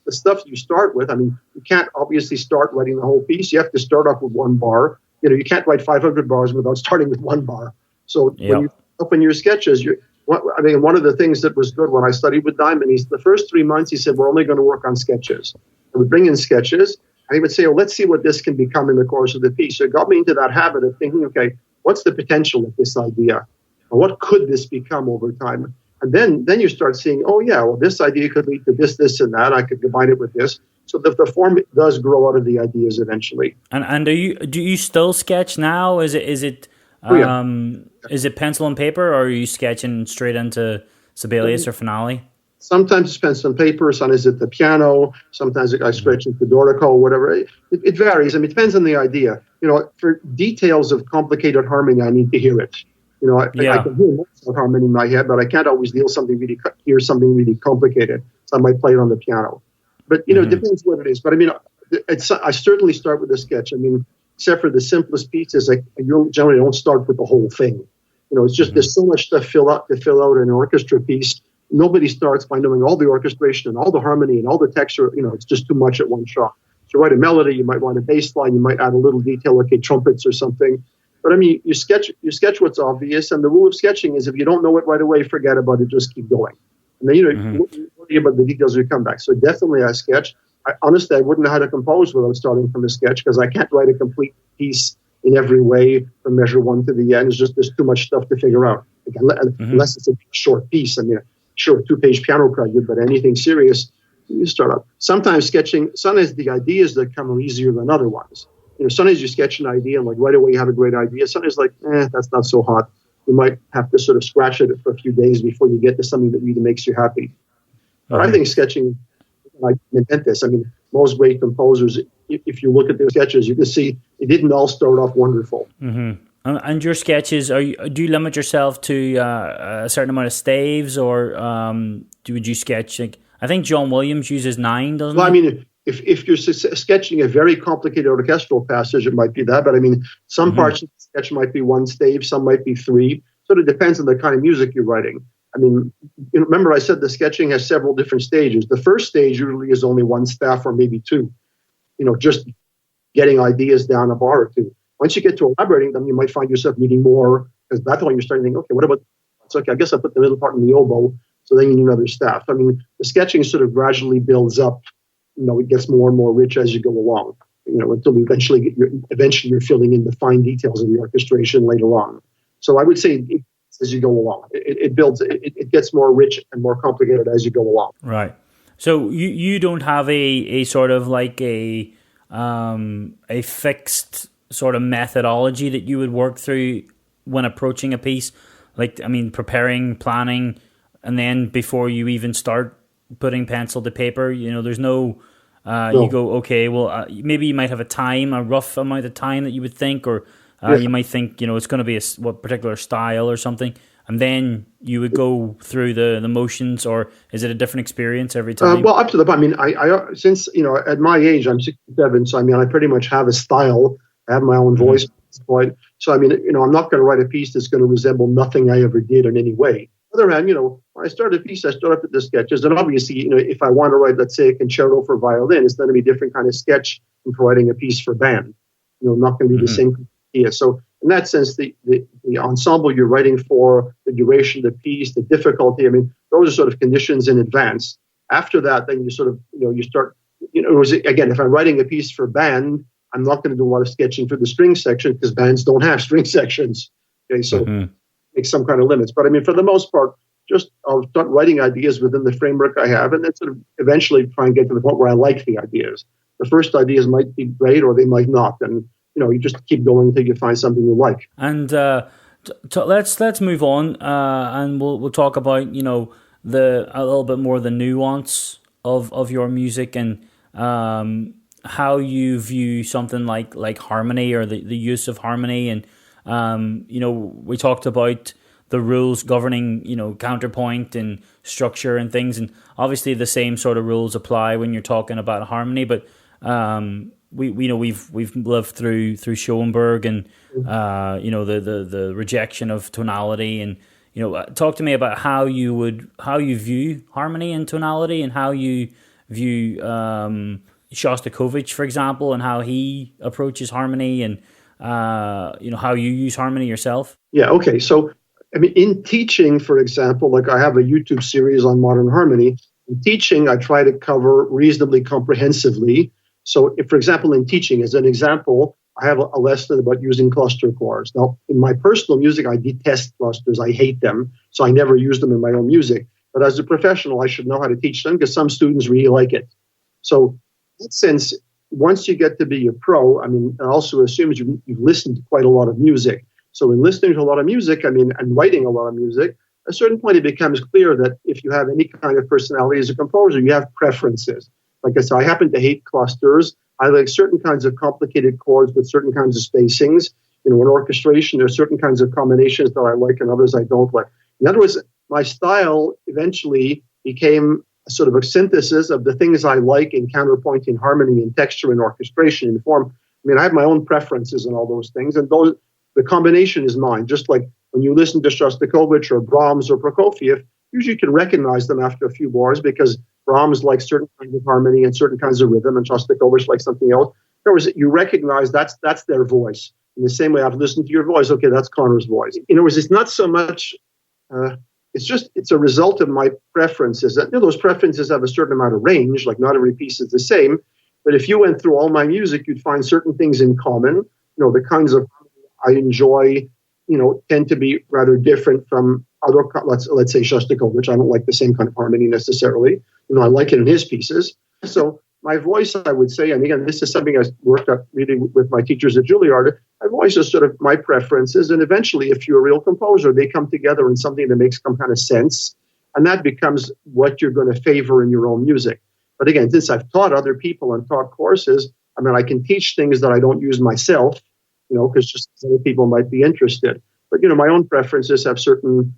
stuff you start with. I mean, you can't obviously start writing the whole piece. You have to start off with one bar. You can't write 500 bars without starting with one bar. So when you open your sketches, one of the things that was good when I studied with Diamond, the first 3 months, he said, we're only going to work on sketches. And we'd bring in sketches, and he would say, let's see what this can become in the course of the piece. So it got me into that habit of thinking, okay, what's the potential of this idea? Or what could this become over time? And then you start seeing, oh, yeah, well, this idea could lead to this, and that. I could combine it with this. So the form does grow out of the ideas eventually. And do you still sketch now? Is it pencil and paper, or are you sketching straight into Sibelius or Finale? Sometimes it's pencil and paper. Sometimes it's the piano. Sometimes I stretch into Dorico, whatever. It varies. I mean, it depends on the idea. For details of complicated harmony, I need to hear it. I can hear most of harmony in my head, but I can't always hear something really complicated. So I might play it on the piano. But, it depends what it is. But I mean, I certainly start with a sketch. I mean, except for the simplest pieces, I generally don't start with the whole thing. It's just there's so much to fill out an orchestra piece. Nobody starts by knowing all the orchestration and all the harmony and all the texture. It's just too much at one shot. So write a melody, you might want a bass line, you might add a little detail, like trumpets or something. But I mean, you sketch what's obvious, and the rule of sketching is if you don't know it right away, forget about it, just keep going. And then you about the details we come back. So definitely I sketch. Honestly, I wouldn't know how to compose without starting from a sketch, because I can't write a complete piece in every way from measure one to the end. It's just, there's too much stuff to figure out. Unless it's a short piece. I mean, sure, 2-page piano prelude, but anything serious, you start up. Sometimes the ideas that come are easier than other ones. Sometimes you sketch an idea and like right away you have a great idea. Sometimes like, that's not so hot. You might have to sort of scratch at it for a few days before you get to something that really makes you happy. But I think sketching, I invent this. I mean, most great composers, if you look at their sketches, you can see it didn't all start off wonderful. Mm-hmm. And your sketches, do you limit yourself to a certain amount of staves, or would you sketch? Like, I think John Williams uses 9, doesn't he? Well, I mean, if you're sketching a very complicated orchestral passage, it might be that. But I mean, some parts of the sketch might be 1 stave, some might be 3. So it depends on the kind of music you're writing. I mean, remember I said the sketching has several different stages. The first stage usually is only 1 staff or maybe 2. Just getting ideas down a bar or 2. Once you get to elaborating them, you might find yourself needing more, because that's when you're starting to think, okay, what about, it's okay, I guess I'll put the middle part in the oboe, so then you need another staff. I mean, the sketching sort of gradually builds up. It gets more and more rich as you go along, until eventually you're filling in the fine details of the orchestration later on. So I would say as you go along, it builds, it gets more rich and more complicated as you go along. Right. So you don't have a sort of like a fixed sort of methodology that you would work through when approaching a piece, like, I mean, preparing, planning, and then before you even start putting pencil to paper, there's no. You go, okay, well, maybe you might have a rough amount of time that you would think, or you might think, it's going to be a particular style or something, and then you would go through the motions, or is it a different experience every time? Well, up to the point. I mean, I since, at my age, I'm 67, so I mean, I pretty much have a style. I have my own voice at this point. So, I mean, I'm not going to write a piece that's going to resemble nothing I ever did in any way. On the other hand, when I start a piece, I start up with the sketches. And obviously, if I want to write, let's say, a concerto for violin, it's going to be a different kind of sketch from writing a piece for band. Not going to be the same idea. So in that sense, the ensemble you're writing for, the duration of the piece, the difficulty, I mean, those are sort of conditions in advance. After that, then you sort of, you start, again, if I'm writing a piece for band, I'm not going to do a lot of sketching for the string section, because bands don't have string sections. Okay, so make some kind of limits. But I mean, for the most part, just I'll start writing ideas within the framework I have, and then sort of eventually try and get to the point where I like the ideas. The first ideas might be great, or they might not, and you just keep going until you find something you like. And let's move on, and we'll talk about a little bit more the nuance of your music, and how you view something like harmony, or the use of harmony. And we talked about the rules governing counterpoint and structure and things, and obviously the same sort of rules apply when you're talking about harmony. But we've lived through Schoenberg, and the rejection of tonality, and talk to me about how you view harmony and tonality, and how you view Shostakovich, for example, and how he approaches harmony, and how you use harmony yourself. Yeah. Okay. So, I mean, in teaching, for example, like I have a YouTube series on modern harmony. In teaching, I try to cover reasonably comprehensively. So, if, for example, in teaching, as an example, I have a lesson about using cluster chords. Now, in my personal music, I detest clusters. I hate them. So I never use them in my own music. But as a professional, I should know how to teach them, because some students really like it. So, in that sense, once you get to be a pro, I mean, it also assumes you've listened to quite a lot of music. So in listening to a lot of music, I mean, and writing a lot of music, at a certain point it becomes clear that if you have any kind of personality as a composer, you have preferences. Like I said, I happen to hate clusters. I like certain kinds of complicated chords with certain kinds of spacings. In orchestration, there are certain kinds of combinations that I like and others I don't like. In other words, my style eventually became a sort of a synthesis of the things I like in counterpoint, in harmony, in texture, in orchestration, in form. I mean, I have my own preferences in all those things, and the combination is mine. Just like when you listen to Shostakovich or Brahms or Prokofiev, usually you can recognize them after a few bars, because Brahms likes certain kinds of harmony and certain kinds of rhythm, and Shostakovich likes something else. In other words, you recognize that's their voice. In the same way I've listened to your voice, okay, that's Conor's voice. In other words, it's not so much it's a result of my preferences. That, those preferences have a certain amount of range, like not every piece is the same. But if you went through all my music, you'd find certain things in common. The kinds of I enjoy, tend to be rather different from other, let's say Shostakovich. I don't like the same kind of harmony necessarily. I like it in his pieces. So my voice, I would say, and again, this is something I worked at really with my teachers at Juilliard. My voice is sort of my preferences, and eventually, if you're a real composer, they come together in something that makes some kind of sense, and that becomes what you're going to favor in your own music. But again, since I've taught other people and taught courses, I can teach things that I don't use myself, because just other people might be interested. But, my own preferences have certain,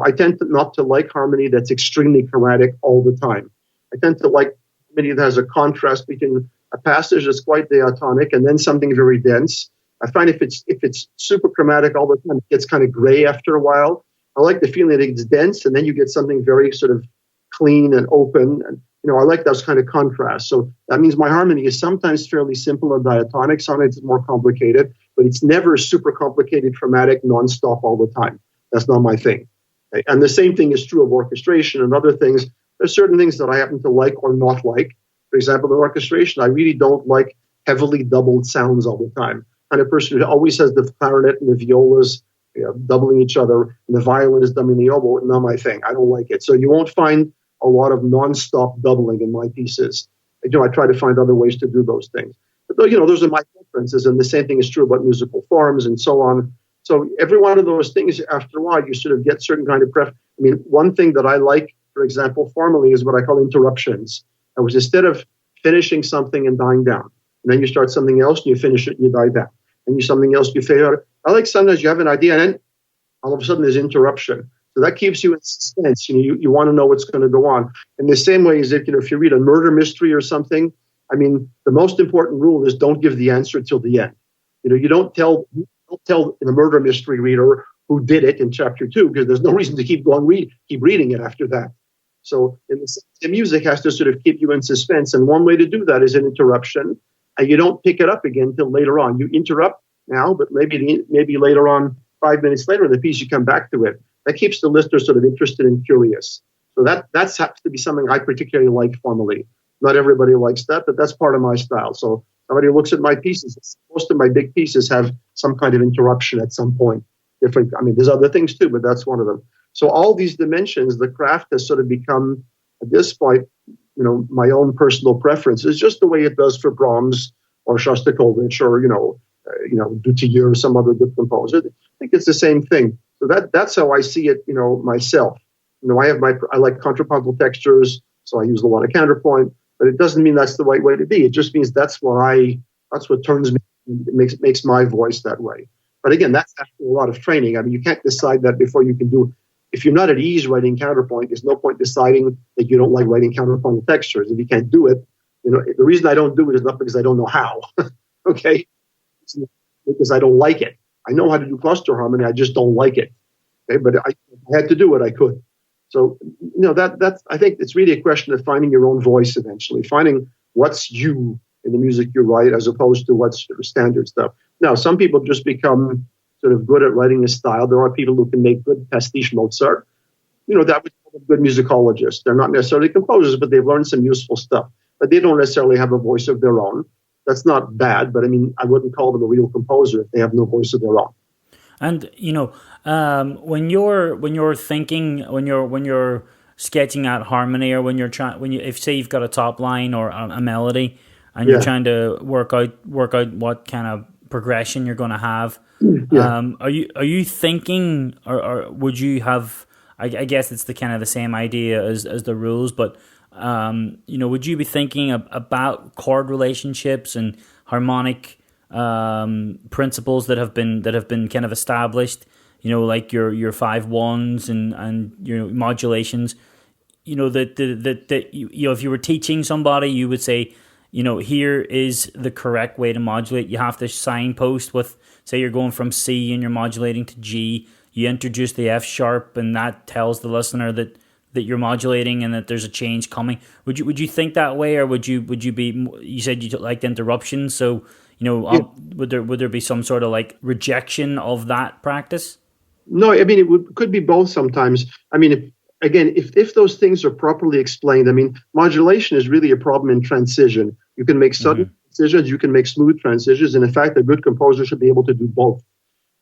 I tend not to like harmony that's extremely chromatic all the time. I tend to like harmony that has a contrast between a passage that's quite diatonic and then something very dense. I find if it's super chromatic all the time, it gets kind of gray after a while. I like the feeling that it's dense and then you get something very sort of clean and open. And, I like those kind of contrasts. So that means my harmony is sometimes fairly simple and diatonic. Sometimes it's more complicated, but it's never super complicated, chromatic, nonstop all the time. That's not my thing. Okay? And the same thing is true of orchestration and other things. There's certain things that I happen to like or not like. For example, in orchestration, I really don't like heavily doubled sounds all the time. Kind of person who always has the clarinet and the violas doubling each other, and the violin is doubling the oboe. Not my thing. I don't like it. So you won't find a lot of non-stop doubling in my pieces. I try to find other ways to do those things. But those are my preferences, and the same thing is true about musical forms and so on. So every one of those things, after a while, you sort of get certain kind of one thing that I like, for example, formally, is what I call interruptions. That was instead of finishing something and dying down, and then you start something else and you finish it and you die down, and you something else you fail. I like sometimes you have an idea and then all of a sudden there's interruption. So that keeps you in suspense. You want to know what's going to go on. In the same way as if you read a murder mystery or something, the most important rule is don't give the answer till the end. You don't tell the murder mystery reader who did it in chapter 2, because there's no reason to keep reading it after that. So the music has to sort of keep you in suspense, and one way to do that is an interruption, and you don't pick it up again till later on. You interrupt now, but maybe later on, 5 minutes later in the piece, you come back to it. That keeps the listener sort of interested and curious. So that's has to be something I particularly like formally. Not everybody likes that, but that's part of my style. So somebody who looks at my pieces, most of my big pieces have some kind of interruption at some point. There's other things too, but that's one of them. So all these dimensions, the craft has sort of become, at this point, my own personal preference. It's just the way it does for Brahms or Shostakovich or, Dutilleux or some other good composer. I think it's the same thing. So that's how I see it, myself. I like contrapuntal textures, so I use a lot of counterpoint, but it doesn't mean that's the right way to be. It just means that's what turns me, it makes my voice that way. But again, that's after a lot of training. You can't decide that before you can do. If you're not at ease writing counterpoint, there's no point deciding that you don't like writing counterpuntal textures. If you can't do it, the reason I don't do it is not because I don't know how. Okay, it's because I don't like it. I know how to do cluster harmony. I just don't like it. Okay, but I had to do it. I could. So that's. I think it's really a question of finding your own voice eventually, finding what's you in the music you write as opposed to what's standard stuff. Now, some people just become sort of good at writing a style. There are people who can make good pastiche Mozart. That would be good musicologists. They're not necessarily composers, but they've learned some useful stuff. But they don't necessarily have a voice of their own. That's not bad, but I wouldn't call them a real composer if they have no voice of their own. And when you're sketching out harmony, or if say you've got a top line or a melody, and you're trying to work out what kind of progression you're going to have, are you thinking, or would you have? I guess it's the kind of the same idea as the rules, but would you be thinking about chord relationships and harmonic principles that have been kind of established? Like your 5/1s and your modulations. That if you were teaching somebody, you would say, here is the correct way to modulate. You have to signpost with, say you're going from C and you're modulating to G. You introduce the F sharp, and that tells the listener that you're modulating and that there's a change coming. Would you think that way, or would you be? You said you liked interruptions, so would there be some sort of like rejection of that practice? No, I mean, could be both sometimes. I mean, again, if those things are properly explained, I mean, modulation is really a problem in transition. You can make sudden transitions, you can make smooth transitions, and in fact, a good composer should be able to do both.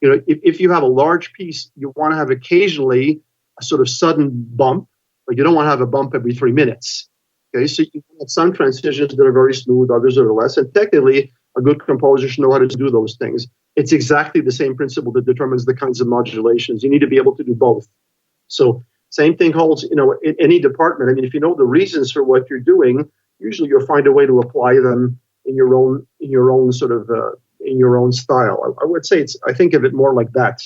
You know, if you have a large piece, you want to have occasionally a sort of sudden bump, but you don't want to have a bump every 3 minutes. Okay, so you have some transitions that are very smooth, others are less, and technically, a good composer should know how to do those things. It's exactly the same principle that determines the kinds of modulations. You need to be able to do both. So same thing holds, you know, in any department. I mean, if you know the reasons for what you're doing, usually you'll find a way to apply them in your own sort of in your own style. I would say I think of it more like that.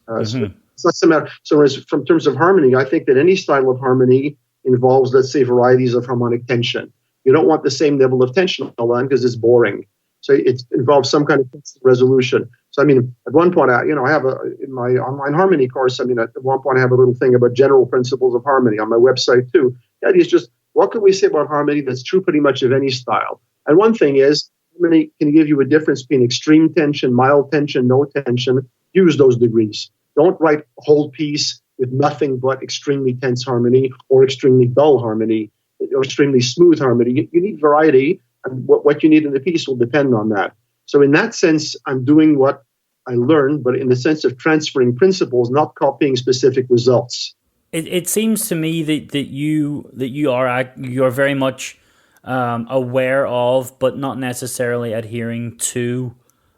So it's not so matter. So as from terms of harmony, I think that any style of harmony involves, let's say, varieties of harmonic tension. You don't want the same level of tension all the time because it's boring. So it involves some kind of resolution. So, I mean, at one point, I have in my online harmony course, I mean, at one point I have a little thing about general principles of harmony on my website too. The idea is just, what can we say about harmony that's true pretty much of any style? And one thing is, harmony can give you a difference between extreme tension, mild tension, no tension. Use those degrees. Don't write a whole piece with nothing but extremely tense harmony or extremely dull harmony or extremely smooth harmony. You need variety. And what you need in the piece will depend on that. So in that sense, I'm doing what I learned, but in the sense of transferring principles, not copying specific results. It seems to me that you are very much aware of, but not necessarily adhering to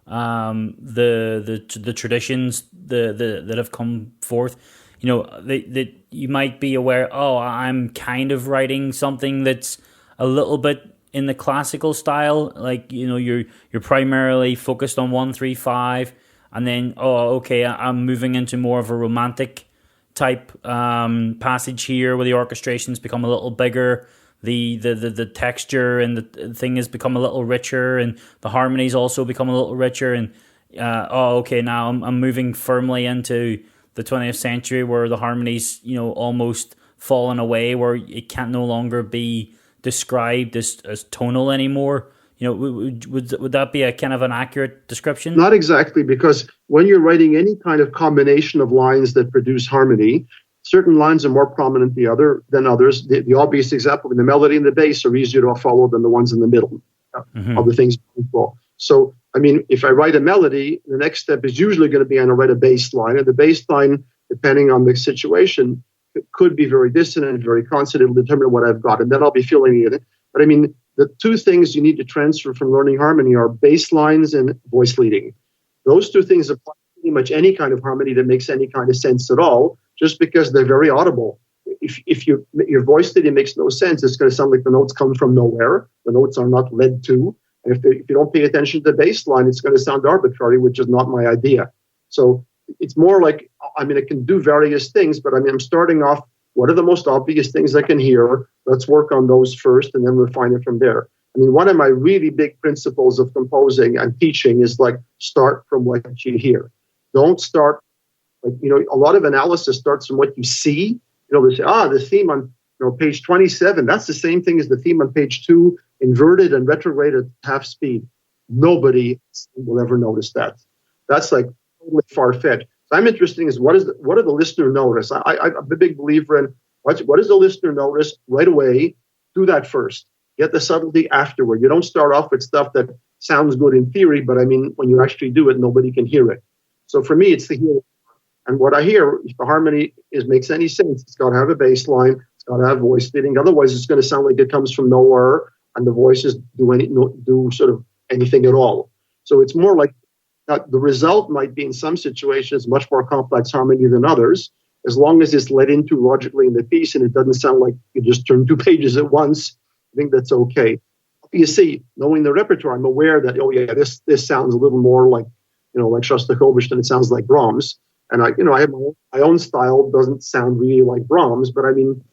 the traditions that have come forth. You know, that you might be aware. Oh, I'm kind of writing something that's a little bit in the classical style, like, you know, you're primarily focused on 1-3-5, and then I'm moving into more of a romantic type passage here, where the orchestrations become a little bigger, the texture and the thing has become a little richer, and the harmonies also become a little richer, and now I'm moving firmly into the 20th century, where the harmonies, you know, almost fallen away, where it can no longer be described as tonal anymore. You know, would that be a kind of an accurate description? Not exactly, because when you're writing any kind of combination of lines that produce harmony, certain lines are more prominent than others. The obvious example, the melody and the bass are easier to follow than the ones in the middle. Other things equal. So, I mean, if I write a melody, the next step is usually going to be to write a bass line, and the bass line, depending on the situation, it could be very dissonant, very constant. It'll determine what I've got, and then I'll be feeling it. But I mean, the two things you need to transfer from learning harmony are bass lines and voice leading. Those two things apply to pretty much any kind of harmony that makes any kind of sense at all, just because they're very audible. If your voice leading makes no sense, it's going to sound like the notes come from nowhere. The notes are not led to. And if you don't pay attention to the bass line, it's going to sound arbitrary, which is not my idea. So it's more like, I mean, it can do various things, but I mean, I'm starting off, what are the most obvious things I can hear? Let's work on those first, and then refine it from there. I mean, one of my really big principles of composing and teaching is like, start from what you hear. Don't start, like, you know, a lot of analysis starts from what you see. You know, they say, the theme on, you know, page 27, that's the same thing as the theme on page 2, inverted and retrograde at half speed. Nobody will ever notice that. That's like totally far-fetched. So I'm interested in what do the listener notice? I'm a big believer in what does the listener notice right away? Do that first. Get the subtlety afterward. You don't start off with stuff that sounds good in theory, but I mean, when you actually do it, nobody can hear it. So for me, it's the hearing. And what I hear, if the harmony makes any sense, it's got to have a bass line, it's got to have voice leading. Otherwise, it's going to sound like it comes from nowhere, and the voices do sort of anything at all. So it's more like the result might be in some situations much more complex harmony than others, as long as it's led into logically in the piece and it doesn't sound like you just turn 2 pages at once. I think that's okay. You see, knowing the repertoire, I'm aware that this sounds a little more like, you know, like Shostakovich than it sounds like Brahms. And I have my own style, doesn't sound really like Brahms, but I mean,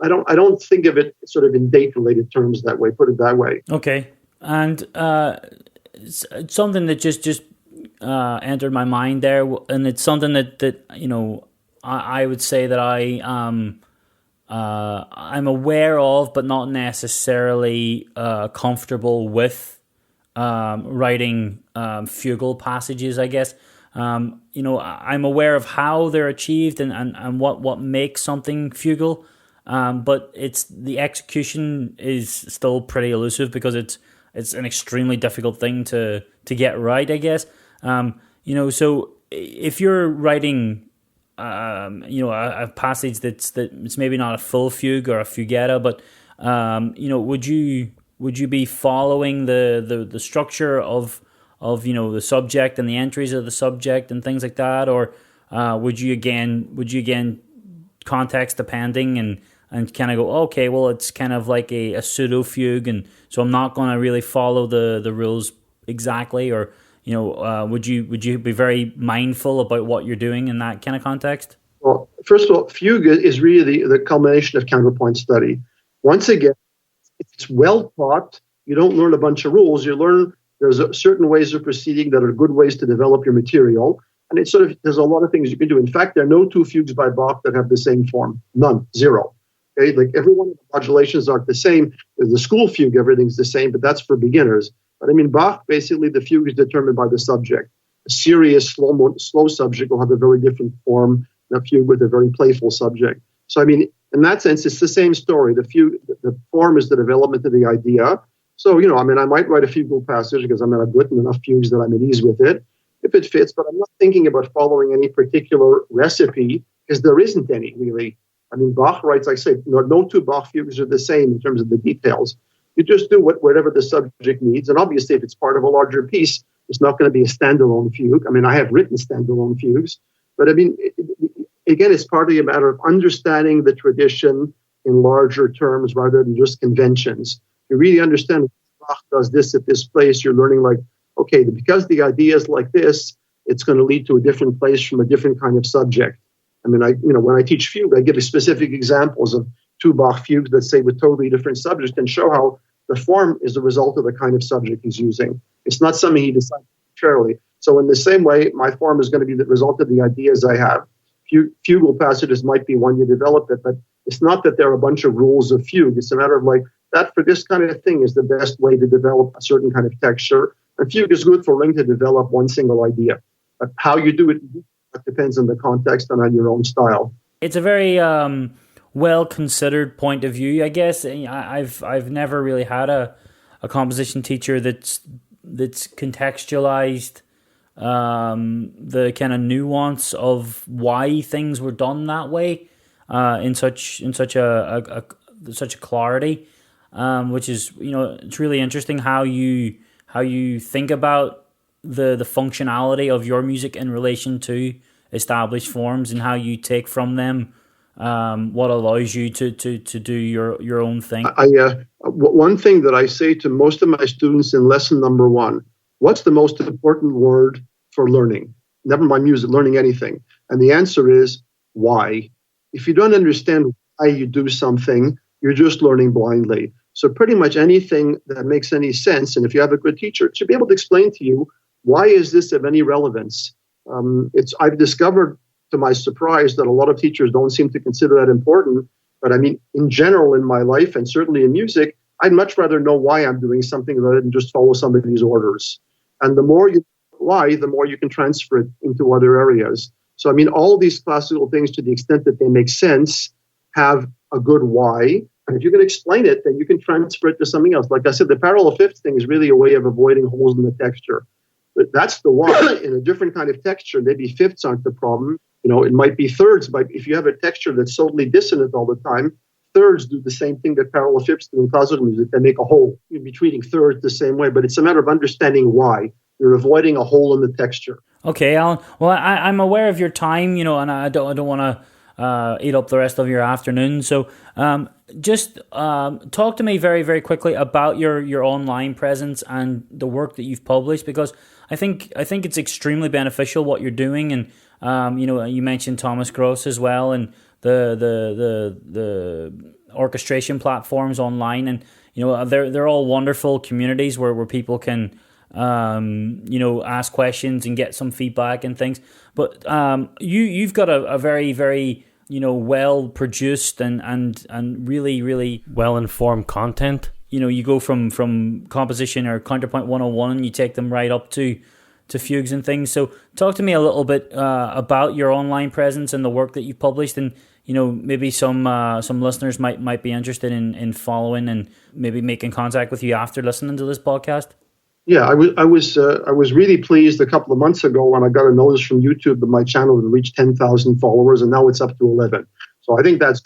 I don't think of it sort of in date-related terms that way. Put it that way. Okay, and something that just entered my mind there, and it's something that you know, I would say that I'm aware of, but not necessarily comfortable with writing fugal passages, I guess. I'm aware of how they're achieved and what makes something fugal, but it's the execution is still pretty elusive because it's an extremely difficult thing to get right, I guess. So if you're writing, a passage that's maybe not a full fugue or a fugetta, but would you be following the structure of the subject and the entries of the subject and things like that, or would you again context depending and kind of go, okay, well, it's kind of like a pseudo fugue, and so I'm not going to really follow the rules exactly, or would you be very mindful about what you're doing in that kind of context? Well, first of all, fugue is really the culmination of counterpoint study. Once again, it's well taught. You don't learn a bunch of rules. You learn there's certain ways of proceeding that are good ways to develop your material. And it's there's a lot of things you can do. In fact, there are no two fugues by Bach that have the same form. None. Zero. Okay? Like every one of the modulations are the same. There's the school fugue, everything's the same, but that's for beginners. But Bach, basically the fugue is determined by the subject. A serious, slow subject will have a very different form than a fugue with a very playful subject. So, in that sense, it's the same story. The fugue, the form is the development of the idea. So, I might write a fugal passage because I've written enough fugues that I'm at ease with it, if it fits, but I'm not thinking about following any particular recipe because there isn't any, really. Bach writes, I say, no two Bach fugues are the same in terms of the details. You just do whatever the subject needs. And obviously, if it's part of a larger piece, it's not going to be a standalone fugue. I have written standalone fugues. But again, it's partly a matter of understanding the tradition in larger terms rather than just conventions. You really understand Bach does this at this place. You're learning okay, because the idea is like this, it's going to lead to a different place from a different kind of subject. When I teach fugue, I give specific examples of two Bach fugues that say with totally different subjects and show how the form is the result of the kind of subject he's using. It's not something he decides arbitrarily. So in the same way, my form is going to be the result of the ideas I have. Fugal passages might be one you develop it, but it's not that there are a bunch of rules of fugue. It's a matter of that for this kind of thing is the best way to develop a certain kind of texture. And fugue is good for learning to develop one single idea. But how you do it depends on the context and on your own style. It's a very well-considered point of view, I guess. I've never really had a composition teacher that's contextualized the kind of nuance of why things were done that way in such a clarity, which is it's really interesting how you think about the functionality of your music in relation to established forms and how you take from them what allows you to do your own thing. One thing that I say to most of my students in lesson number 1, what's the most important word for learning? Never mind music, learning anything. And the answer is why. If you don't understand why you do something, you're just learning blindly. So pretty much anything that makes any sense, and if you have a good teacher, it should be able to explain to you, why is this of any relevance? I've discovered, to my surprise, that a lot of teachers don't seem to consider that important. But in general, in my life, and certainly in music, I'd much rather know why I'm doing something rather than just follow somebody's orders. And the more you know why, the more you can transfer it into other areas. So, all these classical things, to the extent that they make sense, have a good why. And if you can explain it, then you can transfer it to something else. Like I said, the parallel fifth thing is really a way of avoiding holes in the texture. But that's the why. In a different kind of texture, maybe fifths aren't the problem. It might be thirds, but if you have a texture that's totally dissonant all the time, thirds do the same thing that parallel fifths do in classical music. They make a hole. You'd be treating thirds the same way, but it's a matter of understanding why. You're avoiding a hole in the texture. Okay, Alan. Well, I'm aware of your time, and I don't want to eat up the rest of your afternoon. So just talk to me very, very quickly about your online presence and the work that you've published, because I think it's extremely beneficial what you're doing. And you mentioned Thomas Gross as well, and the orchestration platforms online, and they're all wonderful communities where people can ask questions and get some feedback and things. But you've got a very, very well produced and really, really well informed content. You go from composition or counterpoint 101, and you take them right up to fugues and things. So talk to me a little bit about your online presence and the work that you've published, and maybe some listeners might be interested in following and maybe making contact with you after listening to this podcast. Yeah, I was really pleased a couple of months ago when I got a notice from YouTube that my channel had reached 10,000 followers, and now it's up to 11. So I think that's,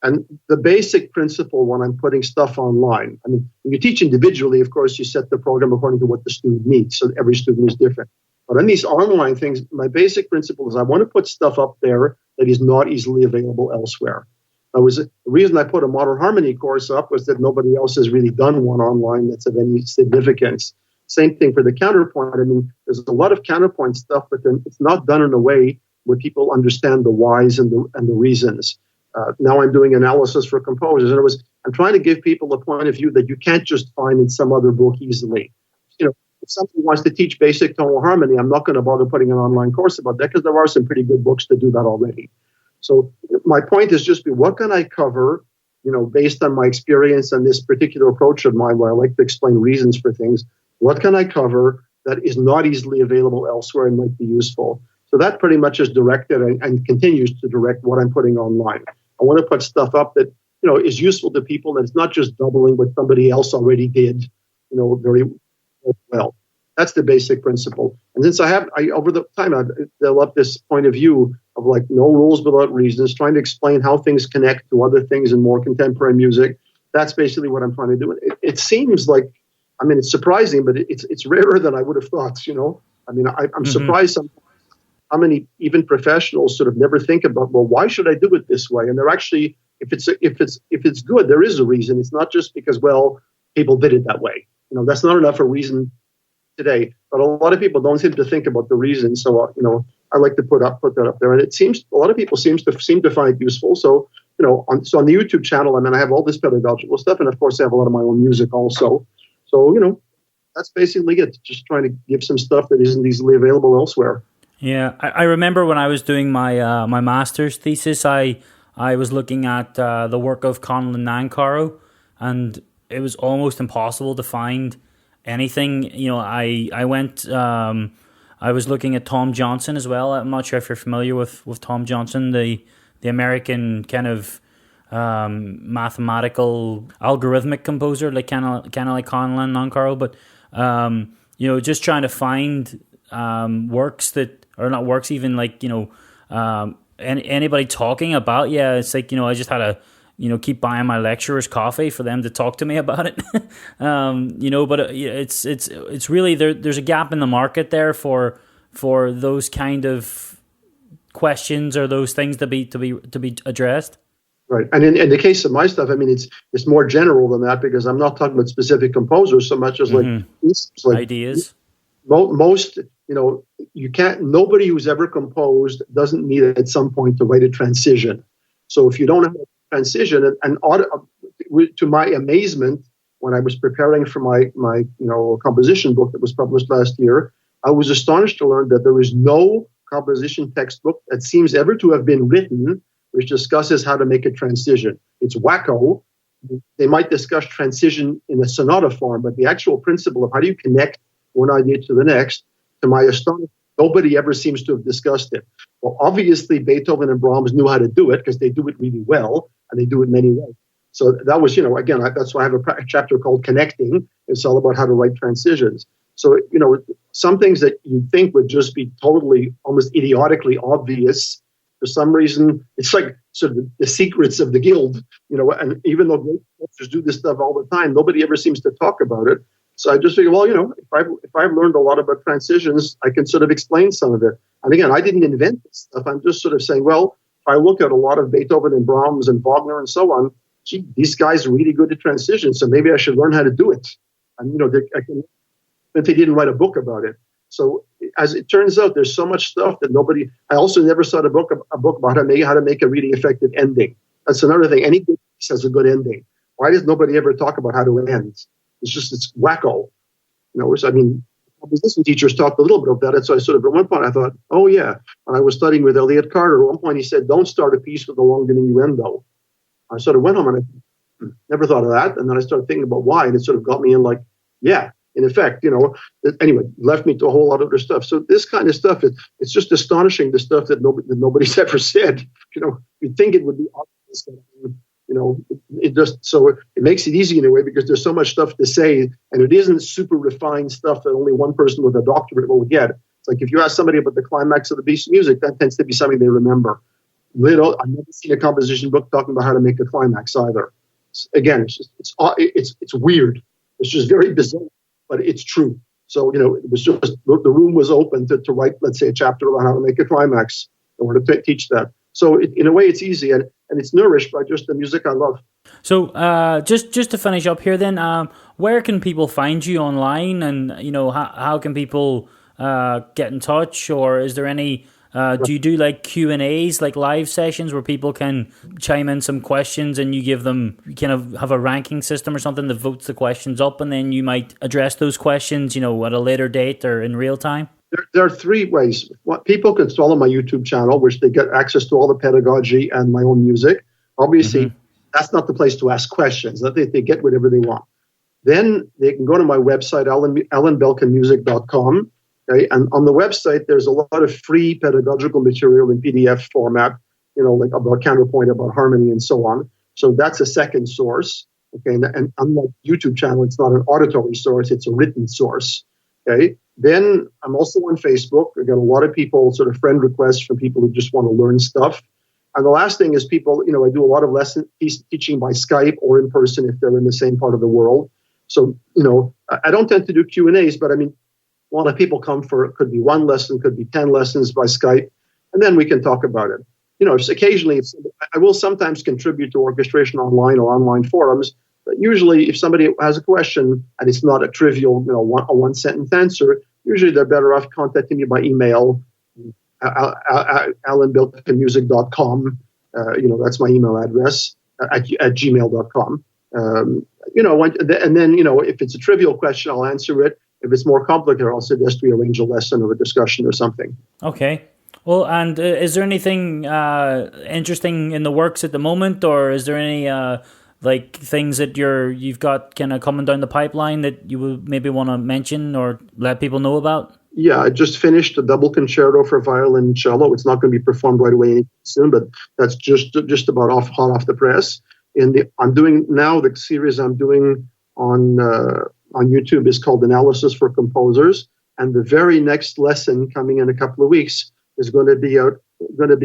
and the basic principle when I'm putting stuff online, I mean, when you teach individually, of course, you set the program according to what the student needs. So every student is different. But on these online things, my basic principle is I want to put stuff up there that is not easily available elsewhere. The reason I put a modern harmony course up was that nobody else has really done one online that's of any significance. Same thing for the counterpoint. I mean, there's a lot of counterpoint stuff, but then it's not done in a way where people understand the whys and the reasons. Now I'm doing analysis for composers, and I'm trying to give people a point of view that you can't just find in some other book easily. If somebody wants to teach basic tonal harmony, I'm not going to bother putting an online course about that because there are some pretty good books to do that already. So my point is just what can I cover, based on my experience and this particular approach of mine where I like to explain reasons for things. What can I cover that is not easily available elsewhere and might be useful? So that pretty much is directed and continues to direct what I'm putting online. I want to put stuff up that, is useful to people, and it's not just doubling what somebody else already did, very well. That's the basic principle. And since over the time, I've developed this point of view of like no rules without reasons, trying to explain how things connect to other things in more contemporary music. That's basically what I'm trying to do. It seems like, I mean, it's surprising, but it's rarer than I would have thought, I mean, I'm surprised sometimes how many even professionals sort of never think about, well, why should I do it this way? And they're actually, if it's good, there is a reason. It's not just because, well, people did it that way. That's not enough a reason today. But a lot of people don't seem to think about the reason. So, I like to put that up there. And it seems a lot of people seem to find it useful. So, on the YouTube channel, I mean, I have all this pedagogical stuff, and of course, I have a lot of my own music also. So, that's basically it. Just trying to give some stuff that isn't easily available elsewhere. Yeah, I remember when I was doing my my master's thesis, I was looking at the work of Conor and Nankaro, and it was almost impossible to find anything. I went. I was looking at Tom Johnson as well. I'm not sure if you're familiar with Tom Johnson, the American kind of mathematical algorithmic composer, like kind of like Conor and Nankaro, but just trying to find works that are not works, even like anybody talking about. Yeah, it's like I just had to keep buying my lecturers coffee for them to talk to me about it. But it's really there's a gap in the market there for those kind of questions or those things to be addressed. Right, and in the case of my stuff, I mean, it's more general than that because I'm not talking about specific composers so much as like ideas. Most, you can't. Nobody who's ever composed doesn't need at some point to write a transition. So if you don't have a transition, and to my amazement, when I was preparing for my composition book that was published last year, I was astonished to learn that there is no composition textbook that seems ever to have been written which discusses how to make a transition. It's wacko. They might discuss transition in a sonata form, but the actual principle of how do you connect one idea to the next, to my astonishment, nobody ever seems to have discussed it. Well, obviously, Beethoven and Brahms knew how to do it because they do it really well, and they do it many ways. So that was, again, that's why I have a chapter called Connecting. It's all about how to write transitions. So, some things that you'd think would just be totally, almost idiotically obvious, for some reason, it's like sort of the secrets of the guild, and even though great composers do this stuff all the time, nobody ever seems to talk about it. So I just figured, well, if I've learned a lot about transitions, I can sort of explain some of it. And again, I didn't invent this stuff. I'm just sort of saying, well, if I look at a lot of Beethoven and Brahms and Wagner and so on, gee, these guys are really good at transitions, so maybe I should learn how to do it. And, if they didn't write a book about it. So as it turns out, there's so much stuff that I also never saw a book about how to make a really effective ending. That's another thing. Any good piece has a good ending. Why does nobody ever talk about how to end? It's wacko. So, I mean, composition teachers talked a little bit about it. So I sort of, at one point, I thought, oh yeah. When I was studying with Elliott Carter, at one point he said, don't start a piece with a long diminuendo. I sort of went home and I never thought of that. And then I started thinking about why. And it sort of got me in like, yeah, in effect, anyway, left me to a whole lot of other stuff. So this kind of stuff, it's just astonishing, the stuff that nobody's ever said. You'd think it would be obvious, it just, so it makes it easy in a way because there's so much stuff to say, and it isn't super refined stuff that only one person with a doctorate will get. It's like if you ask somebody about the climax of the piece of music, that tends to be something they remember. I've never seen a composition book talking about how to make a climax either. Again, it's weird. It's just very bizarre, but it's true. So, it was just, the room was open to write, let's say, a chapter on how to make a climax. I want to teach that. So in a way, it's easy, and it's nourished by just the music I love. So just to finish up here then, where can people find you online, and, how can people get in touch, or is there any... do you do like Q&As, like live sessions where people can chime in some questions and you give them, you kind of have a ranking system or something that votes the questions up, and then you might address those questions, at a later date or in real time? There are three ways. People can follow my YouTube channel, which they get access to all the pedagogy and my own music. Obviously, that's not the place to ask questions. They get whatever they want. Then they can go to my website, alanbelkinmusic.com. Okay, and on the website, there's a lot of free pedagogical material in PDF format, like about counterpoint, about harmony, and so on. So that's a second source. Okay, and unlike YouTube channel, it's not an auditory source; it's a written source. Okay. Then I'm also on Facebook. I got a lot of people, sort of friend requests from people who just want to learn stuff. And the last thing is people, I do a lot of lesson teaching by Skype or in person if they're in the same part of the world. So, I don't tend to do Q&As, but a lot of people come for, it could be one lesson, could be 10 lessons by Skype, and then we can talk about it. Just occasionally, I will sometimes contribute to orchestration online or online forums, but usually if somebody has a question and it's not a trivial, a one-sentence answer, usually they're better off contacting me by email, alanbelkinmusic.com, that's my email address, at gmail.com. And then, if it's a trivial question, I'll answer it. If it's more complicated, I'll suggest we arrange a lesson or a discussion or something. Okay. Well, and is there anything interesting in the works at the moment, or is there any things that you've got kind of coming down the pipeline that you would maybe want to mention or let people know about? Yeah, I just finished a double concerto for violin and cello. It's not going to be performed right away soon, but that's just about hot off the press. I'm doing now the series I'm doing on YouTube is called Analysis for Composers, and the very next lesson coming in a couple of weeks is going to be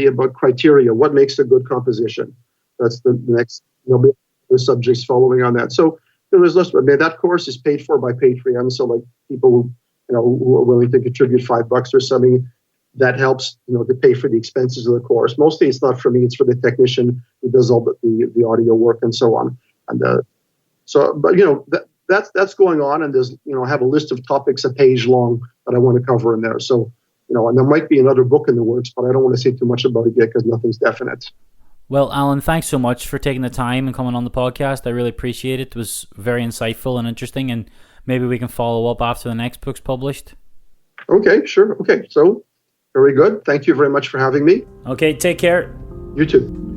about criteria. What makes a good composition? That's the next. There'll be other subjects following on that. So there's less. That course is paid for by Patreon. So like people who are willing to contribute $5 or something, that helps to pay for the expenses of the course. Mostly it's not for me; it's for the technician who does all the audio work and so on. And that's going on, and there's I have a list of topics a page long that I want to cover in there. So and there might be another book in the works, but I don't want to say too much about it yet because nothing's definite. Well, Alan, thanks so much for taking the time and coming on the podcast. I really appreciate it. It was very insightful and interesting, and maybe we can follow up after the next book's published. Okay, sure. Okay, so very good. Thank you very much for having me. Okay, take care. You too.